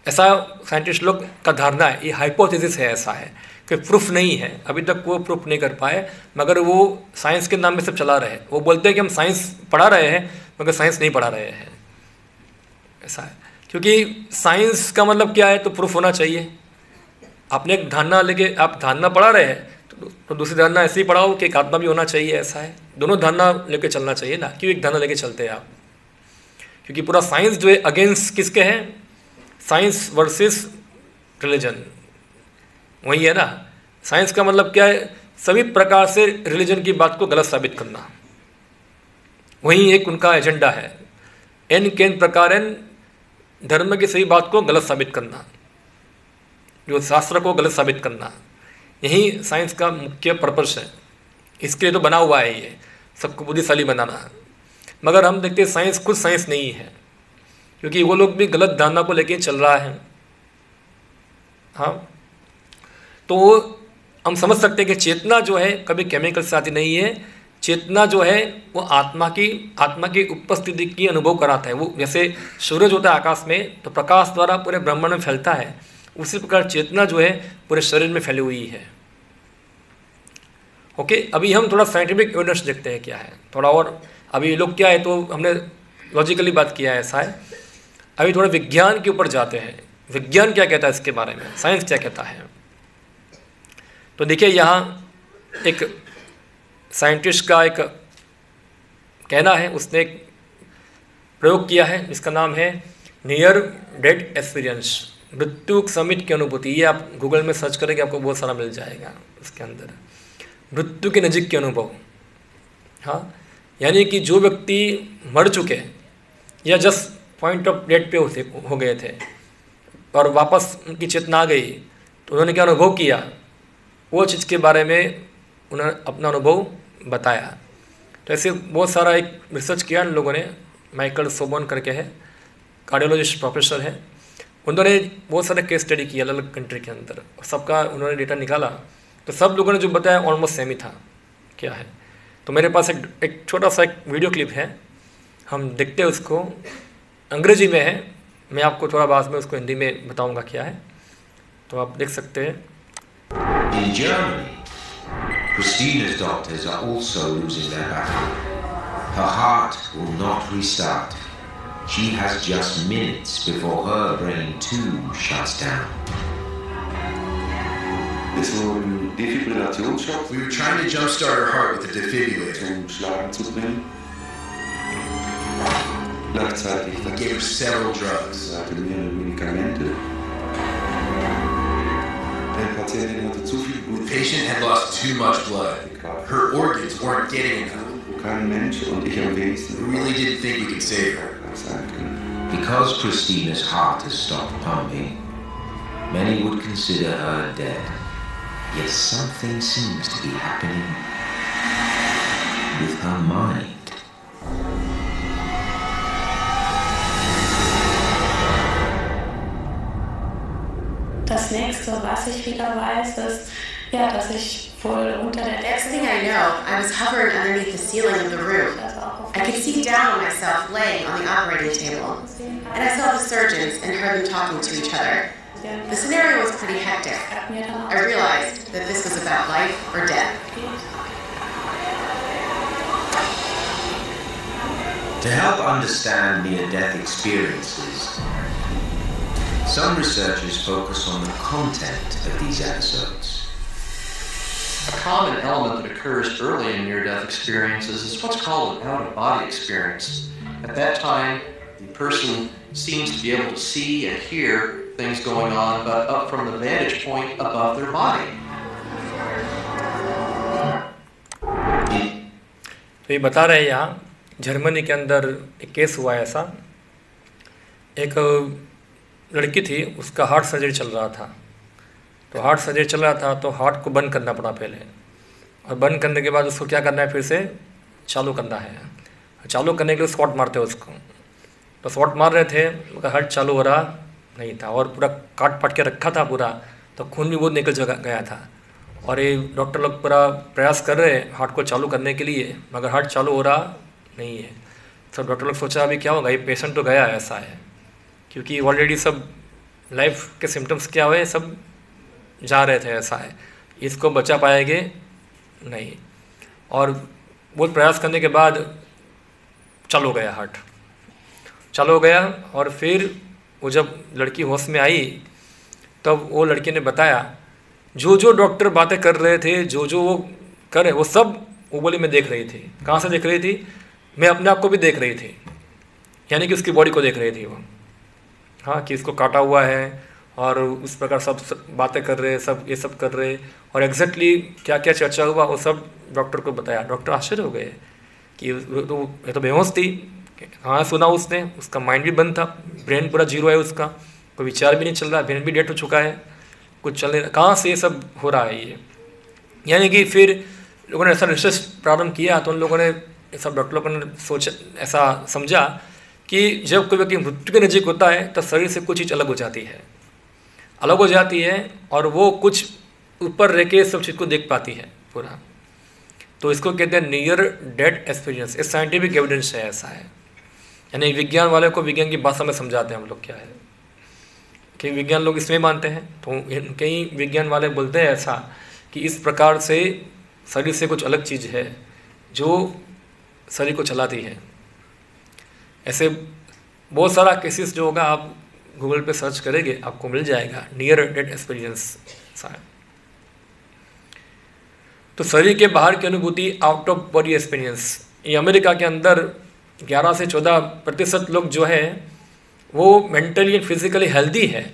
ऐसा साइंटिस्ट लोग का धारणा है। ये हाइपोथेसिस है, ऐसा है कि प्रूफ नहीं है, अभी तक वो प्रूफ नहीं कर पाए, मगर वो साइंस के नाम में सब चला रहे हैं। वो बोलते हैं कि हम साइंस पढ़ा रहे हैं, मगर साइंस नहीं पढ़ा रहे हैं, ऐसा है। क्योंकि साइंस का मतलब क्या है, तो प्रूफ होना चाहिए। आपने एक धारणा लेके आप धारणा पढ़ा रहे हैं, तो दूसरी धारणा ऐसे ही पढ़ाओ कि एक आत्मा भी होना चाहिए, ऐसा है। दोनों धारणा लेके चलना चाहिए ना, क्यों एक धारणा लेके चलते हैं आप। क्योंकि पूरा साइंस जो है अगेंस्ट किसके है, साइंस वर्सेस रिलीजन, वही है ना। साइंस का मतलब क्या है, सभी प्रकार से रिलीजन की बात को गलत साबित करना, वही एक उनका एजेंडा है। एन केन प्रकारन धर्म की सही बात को गलत साबित करना, जो शास्त्र को गलत साबित करना, यही साइंस का मुख्य पर्पस है। इसके लिए तो बना हुआ है ये, सबको बुद्धिशाली बनाना। मगर हम देखते हैं साइंस खुद साइंस नहीं है, क्योंकि वो लोग भी गलत धारणा को लेके चल रहा है। हाँ, तो हम समझ सकते हैं कि चेतना जो है कभी केमिकल से आती नहीं है। चेतना जो है वो आत्मा की उपस्थिति की अनुभव कराता है। वो जैसे सूरज होता है आकाश में, तो प्रकाश द्वारा पूरे ब्रह्मांड में फैलता है, उसी प्रकार चेतना जो है पूरे शरीर में फैली हुई है। ओके, अभी हम थोड़ा साइंटिफिक एविडेंस देखते हैं क्या है, थोड़ा और। अभी लोग क्या है, तो हमने लॉजिकली बात किया है, ऐसा है। अभी थोड़ा विज्ञान के ऊपर जाते हैं, विज्ञान क्या कहता है इसके बारे में, साइंस क्या कहता है। तो देखिए, यहाँ एक साइंटिस्ट का एक कहना है, उसने एक प्रयोग किया है जिसका नाम है नियर डेथ एक्सपीरियंस, मृत्यु समिट की अनुभूति। ये आप गूगल में सर्च करेंगे, आपको बहुत सारा मिल जाएगा उसके अंदर, मृत्यु के नज़दीक के अनुभव। हाँ, यानी कि जो व्यक्ति मर चुके या जस्ट पॉइंट ऑफ डेथ पे हो गए थे और वापस उनकी चेतना आ गई, तो उन्होंने क्या अनुभव किया, वो चीज़ के बारे में उन्होंने अपना अनुभव बताया। तो ऐसे बहुत सारा एक रिसर्च किया इन लोगों ने, माइकल सोबर्न करके है, कार्डियोलॉजिस्ट प्रोफेसर है। उन्होंने बहुत सारे केस स्टडी किया अलग अलग कंट्री के अंदर, सबका उन्होंने डेटा निकाला, तो सब लोगों ने जो बताया ऑलमोस्ट सेम ही था। क्या है, तो मेरे पास एक छोटा सा एक वीडियो क्लिप है, हम देखते हैं उसको। अंग्रेजी में है, मैं आपको थोड़ा बाद में उसको हिंदी में बताऊंगा क्या है, तो आप देख सकते हैं। In Germany, Christina's doctors are also losing their battle. Her heart will not restart. She has just minutes before her brain too shuts down. Ist so ein Defibrillationsschock. We were trying to jumpstart her heart with a defibrillator. Zum Schlagen zu bringen. Gleichzeitig We gave her several drugs. Sie hatte mehrere Medikamente. Der Patientin hatte zu viel The Blut. patient had lost too much blood. Her organs weren't getting enough. Kein Mensch und ich am wenigsten We really didn't think we could save her. sein können. Because Christina's heart has stopped pumping, many would consider her dead. Yet something seems to be happening with her mind. Das nächste, was ich wieder weiß, ist, ja, dass ich wohl unter der Next thing I know, I was hovering underneath the ceiling of the room. I could see down on myself laying on the operating table. And I saw the surgeons and heard them talking to each other. The scenario was pretty hectic. I realized that this was about life or death. To help understand near-death experiences, some researchers focus on the content of these episodes. A common element that occurs early in near-death experiences is what's called an out-of-body experience. At that time, the person seems to be able to see and hear things going on, but up from the vantage point above their body. तो ये बता रहे हैं यहाँ Germany के अंदर एक case हुआ है ऐसा। एक लड़की थी, उसका हार्ट सर्जरी चल रहा था। तो हार्ट सर्जरी चल रहा था तो हार्ट को बंद करना पड़ा पहले, और बंद करने के बाद उसको क्या करना है, फिर से चालू करना है। चालू करने के लिए स्पॉट मारते हैं उसको। तो शॉट मार रहे थे, उनका हार्ट चालू हो रहा नहीं था और पूरा काट पाट के रखा था पूरा, तो खून भी बहुत निकल गया था। और ये डॉक्टर लोग पूरा प्रयास कर रहे हैं हार्ट को चालू करने के लिए, मगर हार्ट चालू हो रहा नहीं है। तो डॉक्टर लोग सोचा अभी क्या होगा, ये पेशेंट तो गया, ऐसा है, क्योंकि ऑलरेडी सब लाइफ के सिम्टम्स क्या हुए सब जा रहे थे, ऐसा है, इसको बचा पाएंगे नहीं। और बहुत प्रयास करने के बाद चालू गया, हार्ट चालू हो गया। और फिर वो जब लड़की होश में आई तब वो लड़की ने बताया जो जो डॉक्टर बातें कर रहे थे, जो जो वो कर रहे, वो सब वो बोली मैं देख रही थी। कहाँ से देख रही थी? मैं अपने आप को भी देख रही थी, यानी कि उसकी बॉडी को देख रही थी वो, हाँ, कि इसको काटा हुआ है और उस प्रकार सब बातें कर रहे, सब ये सब कर रहे, और एग्जैक्टली क्या क्या चर्चा हुआ वो सब डॉक्टर को बताया। डॉक्टर आश्चर्य हो गए कि ये तो बेहोश थी, कहाँ सुना उसने, उसका माइंड भी बंद था, ब्रेन पूरा जीरो है, उसका कोई विचार भी नहीं चल रहा, ब्रेन भी डेड हो चुका है, कुछ चल नहीं रहा, कहाँ से ये सब हो रहा है ये। यानी कि फिर लोगों ने ऐसा रिसर्च प्रारंभ किया, तो उन लोगों ने सब डॉक्टर लोगों ने सोचा, ऐसा समझा कि जब कोई व्यक्ति मृत्यु के नज़दीक होता है तो शरीर से कुछ चीज़ अलग हो जाती है, अलग हो जाती है, और वो कुछ ऊपर रह के सब चीज़ को देख पाती है पूरा। तो इसको कहते हैं नियर डेथ एक्सपीरियंस। ये साइंटिफिक एविडेंस है, ऐसा है, यानी विज्ञान वाले को विज्ञान की भाषा में समझाते हैं हम लोग क्या है, कि विज्ञान लोग इसमें मानते हैं, तो कई विज्ञान वाले बोलते हैं ऐसा कि इस प्रकार से शरीर से कुछ अलग चीज़ है जो शरीर को चलाती है। ऐसे बहुत सारा केसेस जो होगा, आप गूगल पे सर्च करेंगे आपको मिल जाएगा, नियर डेथ एक्सपीरियंस। तो शरीर के बाहर की अनुभूति, आउट ऑफ बॉडी एक्सपीरियंस, ये अमेरिका के अंदर 11 से 14% लोग जो है वो मेंटली एंड फिजिकली हेल्दी है,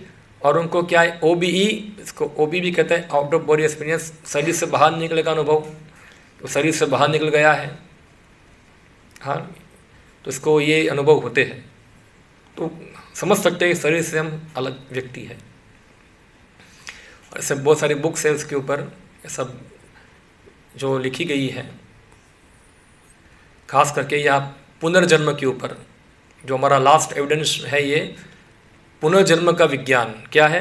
और उनको क्या है OBE, इसको OBE कहते हैं, आउट ऑफ बॉडी एक्सपीरियंस, शरीर से बाहर निकले का अनुभव, तो शरीर से बाहर निकल गया है, हाँ, तो इसको ये अनुभव होते हैं। तो समझ सकते हैं शरीर से हम अलग व्यक्ति है। और ऐसे बहुत सारी बुक्स है उसके ऊपर, ये सब जो लिखी गई है, खास करके यह पुनर्जन्म के ऊपर, जो हमारा लास्ट एविडेंस है, ये पुनर्जन्म का विज्ञान क्या है,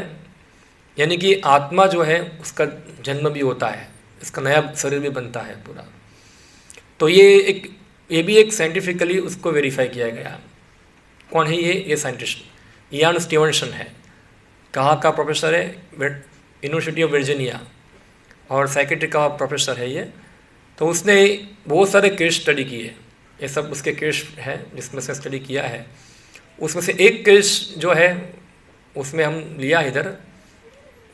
यानी कि आत्मा जो है उसका जन्म भी होता है, इसका नया शरीर भी बनता है पूरा। तो ये भी एक साइंटिफिकली उसको वेरीफाई किया गया। कौन है ये साइंटिस्ट? इयान स्टीवनसन है। कहाँ का प्रोफेसर है? यूनिवर्सिटी ऑफ वर्जीनिया, और साइकेट्री का प्रोफेसर है ये। तो उसने बहुत सारे केस स्टडी किए, ये सब उसके केस हैं जिसमें से स्टडी किया है। उसमें से एक केस जो है उसमें हम लिया इधर,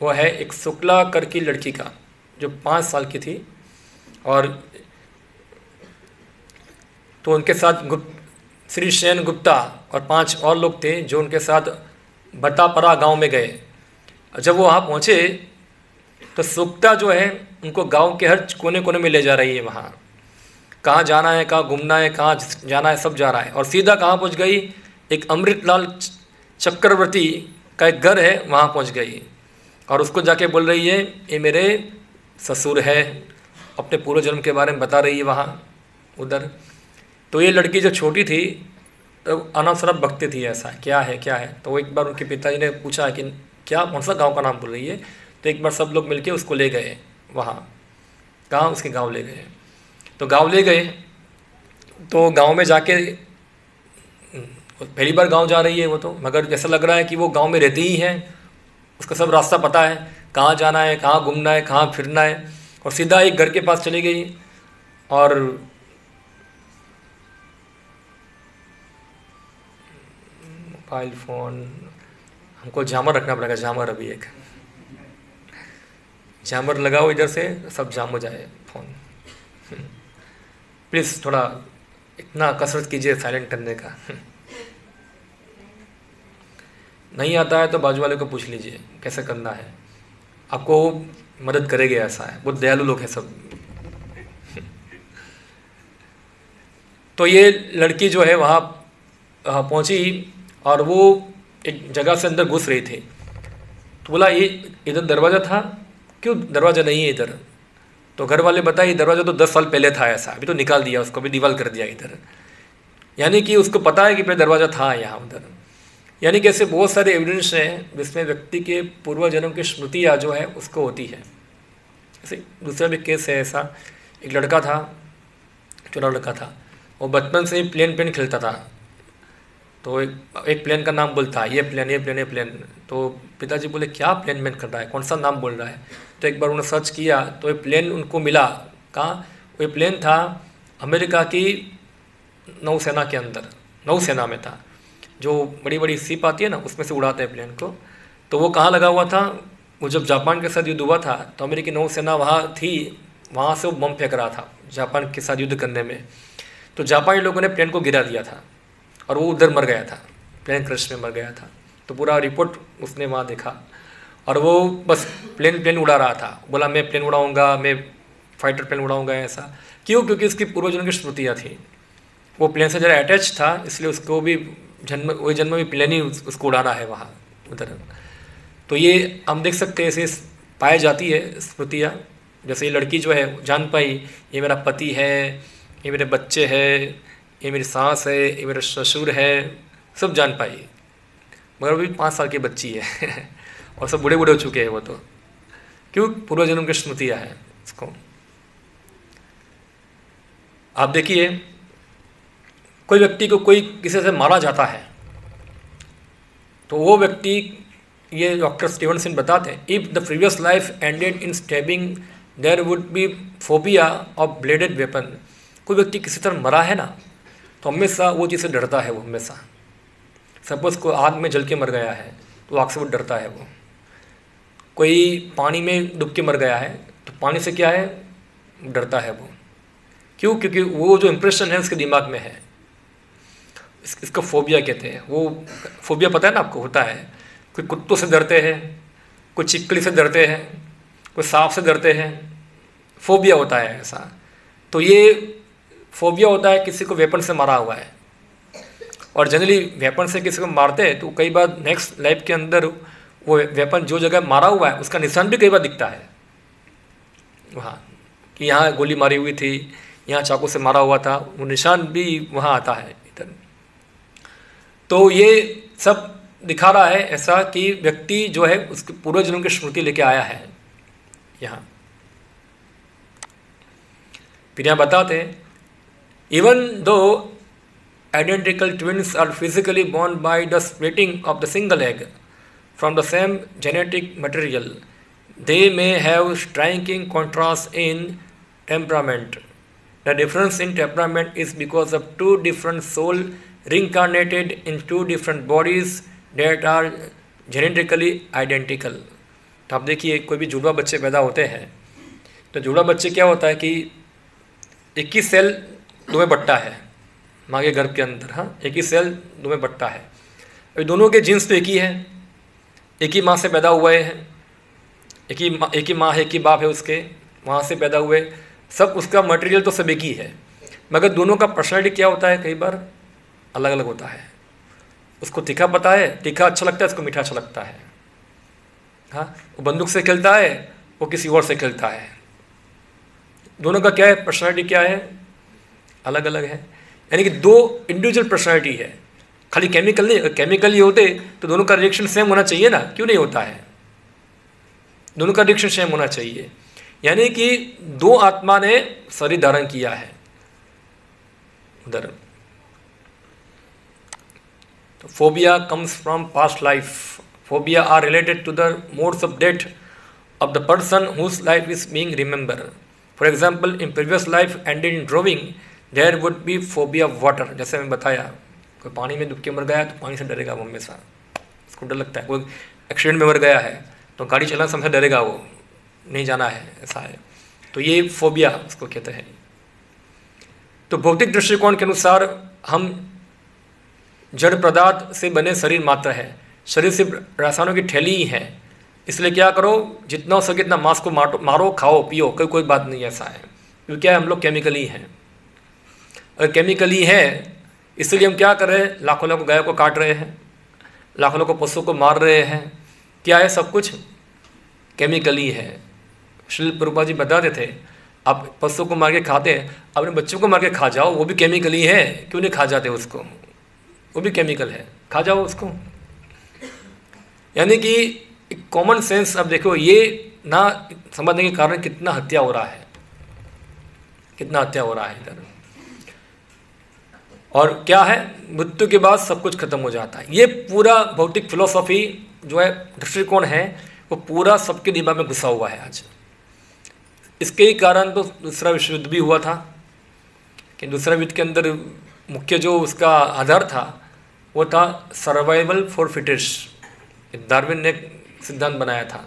वो है एक शुक्ला कर की लड़की का, जो 5 साल की थी, और तो उनके साथ श्री सेन गुप्ता और 5 और लोग थे जो उनके साथ बतापरा गांव में गए। जब वो वहाँ पहुँचे तो शुक्ता जो है उनको गांव के हर कोने कोने में ले जा रही है, वहाँ कहाँ जाना है, कहाँ घूमना है, कहाँ जाना है, सब जा रहा है। और सीधा कहाँ पहुँच गई? एक अमृतलाल चक्रवर्ती का एक घर है, वहाँ पहुँच गई, और उसको जाके बोल रही है ये मेरे ससुर है, अपने पूर्व जन्म के बारे में बता रही है वहाँ उधर। तो ये लड़की जो छोटी थी तो अनासरा बकती थी, ऐसा क्या है क्या है। तो एक बार उनके पिताजी ने पूछा कि क्या, कौन सा गांव का नाम बोल रही है? तो एक बार सब लोग मिलके उसको ले गए वहाँ, कहाँ? उसके गांव ले गए। तो गांव ले गए, तो गांव में जाके पहली बार गांव जा रही है वो, तो मगर ऐसा लग रहा है कि वो गांव में रहती ही है, उसका सब रास्ता पता है, कहाँ जाना है, कहाँ घूमना है, कहाँ फिरना है। और सीधा एक घर के पास चली गई, और मोबाइल फ़ोन, हमको जामर रखना पड़ेगा, जामर अभी एक जामर लगाओ इधर से, सब जाम हो जाए फ़ोन। प्लीज़ थोड़ा इतना कसरत कीजिए साइलेंट करने का। नहीं आता है तो बाजू वाले को पूछ लीजिए कैसे करना है, आपको मदद करेंगे, ऐसा है, बहुत दयालु लोग हैं सब। तो ये लड़की जो है वहाँ पहुँची, और वो एक जगह से अंदर घुस रही थी। तो बोला ये इधर दरवाज़ा था, क्यों दरवाज़ा नहीं है इधर? तो घर वाले बताए दरवाज़ा तो 10 साल पहले था, ऐसा, अभी तो निकाल दिया उसको, अभी दीवार कर दिया इधर। यानी कि उसको पता है कि पहले दरवाज़ा था यहाँ उधर। यानी कि ऐसे बहुत सारे एविडेंस हैं जिसमें व्यक्ति के पूर्व जन्म की स्मृतियाँ जो है उसको होती है। ऐसे दूसरा भी केस है ऐसा, एक लड़का था, छोटा लड़का था, वो बचपन से ही प्लेन खेलता था। तो एक प्लेन का नाम बोलता है, ये प्लेन ये प्लेन ये प्लेन। तो पिताजी बोले क्या प्लेन कर रहा है, कौन सा नाम बोल रहा है। तो एक बार उन्होंने सर्च किया तो ये प्लेन उनको मिला। कहाँ? वो प्लेन था अमेरिका की नौसेना के अंदर, नौसेना में था, जो बड़ी बड़ी शिप आती है ना उसमें से उड़ाते हैं प्लेन को। तो वो कहाँ लगा हुआ था, वो जब जापान के साथ युद्ध हुआ था तो अमेरिकी नौसेना वहाँ थी, वहाँ से वो बम फेंक रहा था जापान के साथ युद्ध करने में। तो जापानी लोगों ने प्लेन को गिरा दिया था और वो उधर मर गया था, प्लेन क्रैश में मर गया था। तो पूरा रिपोर्ट उसने वहाँ देखा और वो बस प्लेन उड़ा रहा था, बोला मैं प्लेन उड़ाऊँगा, मैं फाइटर प्लेन उड़ाऊँगा। ऐसा क्यों? क्योंकि उसकी पूर्वजन्म की स्मृतियाँ थी, वो प्लेन से ज़रा अटैच था, इसलिए उसको भी वही जन्म भी प्लेन ही उसको उड़ाना है वहाँ उधर। तो ये हम देख सकते हैं, ऐसे पाई जाती है स्मृतियाँ। जैसे ये लड़की जो है जान पाई ये मेरा पति है, ये मेरे बच्चे हैं, ये मेरी सास है, ये मेरे ससुर है, सब जान पाई। मगर अभी 5 साल की बच्ची है और सब बूढ़े हो चुके हैं वो। तो क्यों? पूर्वजन्म की स्मृतियाँ हैं इसको। आप देखिए, कोई व्यक्ति को कोई किसी से मारा जाता है तो वो व्यक्ति, ये डॉक्टर स्टीवनसन बताते हैं, if the previous life ended in stabbing there would be phobia of bladed weapon. कोई व्यक्ति किसी तरह मरा है ना तो हमेशा वो चीज़ से डरता है। वो हमेशा, सपोज कोई आग में जल के मर गया है तो आग से वो डरता है। वो कोई पानी में डूब के मर गया है तो पानी से क्या है, डरता है वो। क्यों? क्योंकि वो जो इम्प्रेशन है उसके दिमाग में है। इसको फोबिया कहते हैं। वो फोबिया पता है ना आपको, होता है कोई कुत्तों से डरते हैं, कोई चिपकली से डरते हैं, कोई सांप से डरते हैं, फोबिया होता है ऐसा। तो ये फोबिया होता है किसी को वेपन से मारा हुआ है। और जनरली वेपन से किसी को मारते हैं तो कई बार नेक्स्ट लाइफ के अंदर वो वेपन जो जगह मारा हुआ है उसका निशान भी कई बार दिखता है वहाँ, कि यहाँ गोली मारी हुई थी, यहाँ चाकू से मारा हुआ था, वो निशान भी वहाँ आता है इधर। तो ये सब दिखा रहा है ऐसा कि व्यक्ति जो है उसके पूर्व जन्म की स्मृति लेके आया है यहाँ। फिर यहाँ बताते हैं, even though identical twins are physically born by the splitting of the single egg from the same genetic material, they may have striking contrast in temperament. The difference in temperament is because of two different souls reincarnated in two different bodies that are genetically identical. तो आप देखिए, कोई भी जुड़वा बच्चे पैदा होते हैं तो जुड़वा बच्चे क्या होता है कि एक ही सेल दो में बट्टा है माँ के गर्भ के अंदर। हाँ, एक ही सेल दो में बट्टा है। अभी दोनों के जीन्स तो एक ही है, एक ही माँ से पैदा हुए हैं, एक ही माँ है, एक ही बाप है उसके, वहाँ से पैदा हुए, सब उसका मटेरियल तो सब एक ही है, मगर दोनों का पर्सनैलिटी क्या होता है, कई बार अलग अलग होता है। उसको तीखा पता है, तीखा अच्छा लगता है, उसको मीठा अच्छा लगता है। हाँ, वो बंदूक से खेलता है, वो किसी और से खेलता है। दोनों का क्या है, पर्सनैलिटी क्या है, अलग अलग है। यानी कि दो इंडिविजुअल पर्सनैलिटी है, खाली केमिकल नहीं। अगर केमिकल ही होते तो दोनों का रिएक्शन सेम होना चाहिए ना, क्यों नहीं होता है? दोनों का रिएक्शन सेम होना चाहिए। यानी कि दो आत्मा ने शरीर धारण किया है उधर। तो phobia comes from past life. Phobia are related to the modes of death of the person whose life is being remembered. For example, in previous life ended in drowning, there would be phobia of water. जैसे मैं बताया, कोई पानी में डूब के मर गया तो पानी से डरेगा वो हमेशा, उसको डर लगता है। कोई एक्सीडेंट में मर गया है तो गाड़ी चलाना समय डरेगा, वो नहीं जाना है, ऐसा है। तो ये फोबिया उसको कहते हैं। तो भौतिक दृष्टिकोण के अनुसार हम जड़ पदार्थ से बने शरीर मात्र है, शरीर सिर्फ रसायनों की थैली ही है। इसलिए क्या करो, जितना हो सके इतना मांस को मारो, खाओ, पियो, कोई बात नहीं ऐसा है। क्योंकि क्या है, हम लोग केमिकली हैं। अगर केमिकली है इसलिए हम क्या कर रहे हैं, लाखों लाखों गायों को काट रहे हैं, लाखों लाखों पशुओं को मार रहे हैं। क्या है, सब कुछ केमिकली है। श्री प्रभुपाद जी बताते थे, आप पशु को मार के खाते हैं, अपने बच्चों को मार के खा जाओ, वो भी केमिकल ही है, क्यों नहीं खा जाते उसको, वो भी केमिकल है, खा जाओ उसको। यानी कि एक कॉमन सेंस, अब देखो ये ना समझने के कारण कितना हत्या हो रहा है, कितना हत्या हो रहा है इधर। और क्या है, मृत्यु के बाद सब कुछ खत्म हो जाता है। ये पूरा भौतिक फिलोसॉफी जो है, दृष्टिकोण है, वो पूरा सबके दिमाग में घुसा हुआ है आज। इसके ही कारण तो दूसरा विश्व युद्ध भी हुआ था, कि दूसरा युद्ध के अंदर मुख्य जो उसका आधार था वो था सर्वाइवल फॉर फिटेस्ट। डार्विन ने सिद्धांत बनाया था,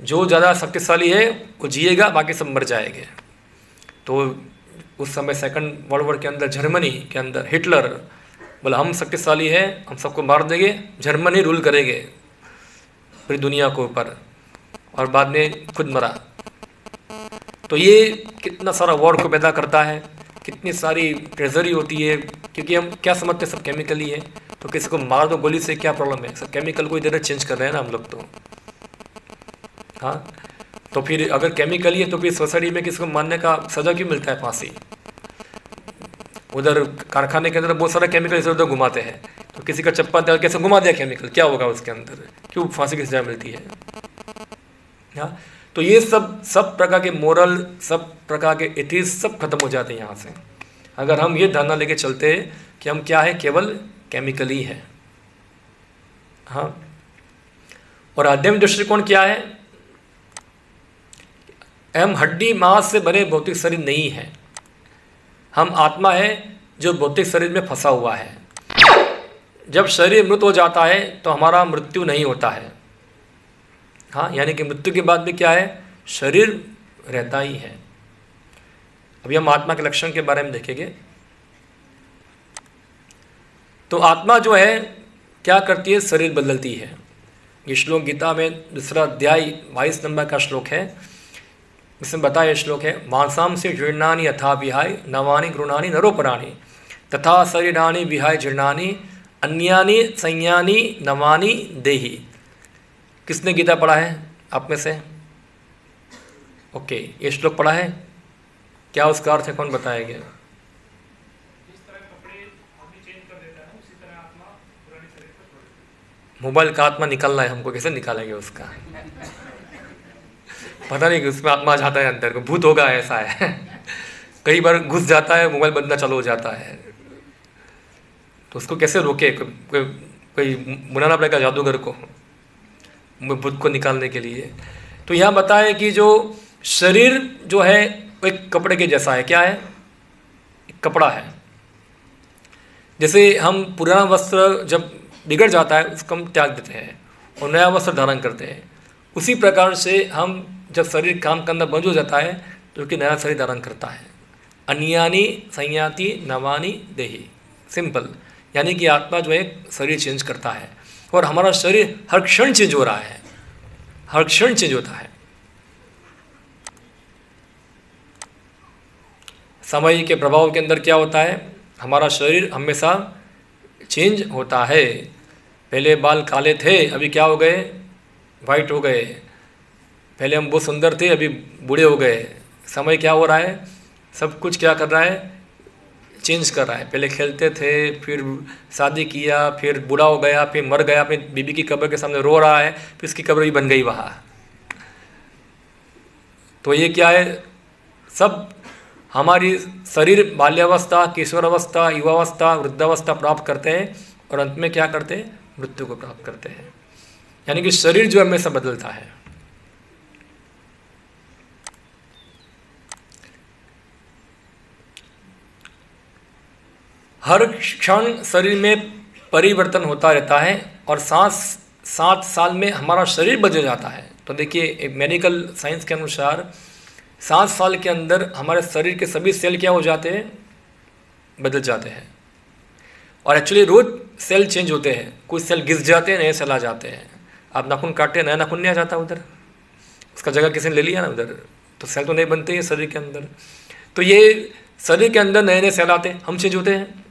जो ज़्यादा शक्तिशाली है वो जिएगा, बाकी सब मर जाएंगे। तो उस समय सेकंड वर्ल्ड वॉर के अंदर जर्मनी के अंदर हिटलर बोला हम शक्तिशाली है, हम सबको मार देंगे, जर्मनी रूल करेंगे पूरी दुनिया के ऊपर, और बाद में खुद मरा। तो ये कितना सारा वॉर को पैदा करता है, कितनी सारी ट्रेजरी होती है, क्योंकि हम क्या समझते हैं सब केमिकल ही है। तो किसी को मार दो गोली से, क्या प्रॉब्लम है, सब केमिकल को इधर चेंज कर रहे हैं ना हम लोग तो। हाँ, तो फिर अगर केमिकल ही है तो फिर सोसाइटी में किसी को मारने का सजा क्यों मिलता है, फांसी। उधर कारखाने के अंदर बहुत सारा केमिकल इधर उधर घुमाते हैं, तो किसी का चप्पा डाल कैसे घुमा दिया केमिकल, क्या होगा उसके अंदर, क्यों फांसी की सजा मिलती है। हाँ, तो ये सब प्रकार के मोरल, सब प्रकार के एथिक्स सब खत्म हो जाते हैं यहाँ से, अगर हम ये धारणा लेके चलते हैं कि हम क्या है, केवल केमिकल ही है। हाँ, और आध्यात्मिक दृष्टिकोण क्या है, हम हड्डी मांस से बने भौतिक शरीर नहीं है, हम आत्मा है जो भौतिक शरीर में फंसा हुआ है। जब शरीर मृत हो जाता है तो हमारा मृत्यु नहीं होता है। हाँ, यानी कि मृत्यु के बाद भी क्या है, शरीर रहता ही है। अभी हम आत्मा के लक्षण के बारे में देखेंगे। तो आत्मा जो है क्या करती है, शरीर बदलती है। ये श्लोक गीता में दूसरा अध्याय 22 नंबर का श्लोक है, इसमें बताया श्लोक है, मांसाम से जीर्णानि यथा विहाय नवानि गृणानि नरोपराणि तथा शरीराणि विहाय जीर्णानि अन्यानि संयानि नवानि देहि। किसने गीता पढ़ा है आप में से? ओके, ये श्लोक पढ़ा है, क्या उसका अर्थ है, कौन बताएगा? मोबाइल का आत्मा निकलना है हमको, कैसे निकालेंगे उसका? पता नहीं कि उसमें आत्मा जाता है अंदर को, भूत होगा ऐसा है। कई बार घुस जाता है, मोबाइल बदलना चालू हो जाता है, तो उसको कैसे रोके? कोई बुलाना पड़ेगा जादूगर को भूत को निकालने के लिए। तो यहाँ बताए कि जो शरीर जो है वो एक कपड़े के जैसा है। क्या है? एक कपड़ा है। जैसे हम पुराना वस्त्र जब बिगड़ जाता है उसको हम त्याग देते हैं और नया वस्त्र धारण करते हैं, उसी प्रकार से हम जब शरीर काम करना बंद हो जाता है तो कि नया शरीर धारण करता है। अन्यानि संयाति नवानि देहि। सिंपल, यानी कि आत्मा जो है शरीर चेंज करता है और हमारा शरीर हर क्षण चेंज हो रहा है, हर क्षण चेंज होता है। समय के प्रभाव के अंदर क्या होता है, हमारा शरीर हमेशा चेंज होता है। पहले बाल काले थे, अभी क्या हो गए, वाइट हो गए। पहले हम बहुत सुंदर थे, अभी बूढ़े हो गए। समय क्या हो रहा है, सब कुछ क्या कर रहा है, चेंज कर रहा है। पहले खेलते थे, फिर शादी किया, फिर बूढ़ा हो गया, फिर मर गया, अपनी बीबी की कब्र के सामने रो रहा है, फिर उसकी कब्र भी बन गई वहाँ। तो ये क्या है, सब हमारी शरीर बाल्यावस्था, किशोरावस्था, युवावस्था, वृद्धावस्था प्राप्त करते हैं और अंत में क्या करते हैं, मृत्यु को प्राप्त करते हैं। यानी कि शरीर जो हमेशा बदलता है। हर क्षण शरीर में परिवर्तन होता रहता है और 7 साल में हमारा शरीर बदल जाता है। तो देखिए, एक मेडिकल साइंस के अनुसार 7 साल के अंदर हमारे शरीर के सभी सेल क्या हो जाते हैं, बदल जाते हैं। और एक्चुअली रोज सेल चेंज होते हैं, कुछ सेल घिस जाते हैं, नए सेल आ जाते हैं। आप नाखून काटते हैं, नया नाखून नहीं आ जाता उधर, उसका जगह किसी ने ले लिया ना उधर, तो सेल तो नहीं बनते हैं शरीर के अंदर। तो ये शरीर के अंदर नए नए सेल आते हैं, हम चेंज होते हैं।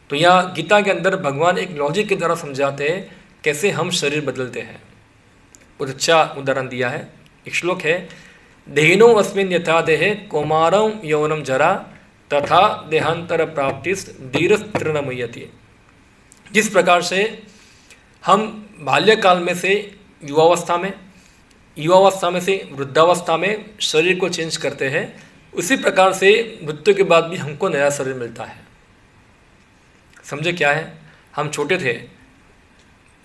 तो यहाँ गीता के अंदर भगवान एक लॉजिक की तरह समझाते हैं कैसे हम शरीर बदलते हैं। बहुत अच्छा उदाहरण दिया है। एक श्लोक है, देहिनो अस्मिन् यथा देहे कौमारं यौवनं जरा तथा देहांतर प्राप्तिस् धीरस्त्र मुह्यति। जिस प्रकार से हम बाल्यकाल में से युवावस्था में से वृद्धावस्था में शरीर को चेंज करते हैं, उसी प्रकार से मृत्यु के बाद भी हमको नया शरीर मिलता है। समझे क्या है? हम छोटे थे,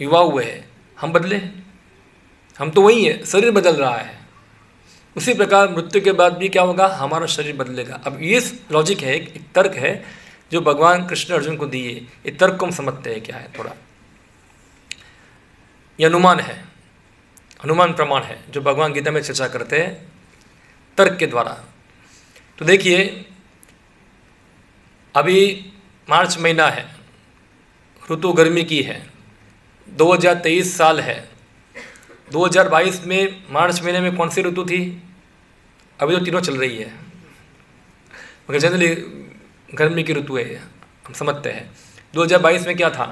युवा हुए हैं, हम बदले, हम तो वही है, शरीर बदल रहा है। उसी प्रकार मृत्यु के बाद भी क्या होगा? हमारा शरीर बदलेगा। अब ये लॉजिक है, एक तर्क है जो भगवान कृष्ण अर्जुन को दिए। ये तर्क को हम समझते हैं क्या है थोड़ा। ये अनुमान है, अनुमान प्रमाण है जो भगवान गीता में चर्चा करते हैं तर्क के द्वारा। तो देखिए, अभी मार्च महीना है, ऋतु गर्मी की है, 2023 साल है। 2022 में मार्च महीने में कौन सी ऋतु थी? अभी तो तीनों चल रही है, मगर जनरली गर्मी की ऋतु है, हम समझते हैं। 2022 में क्या था?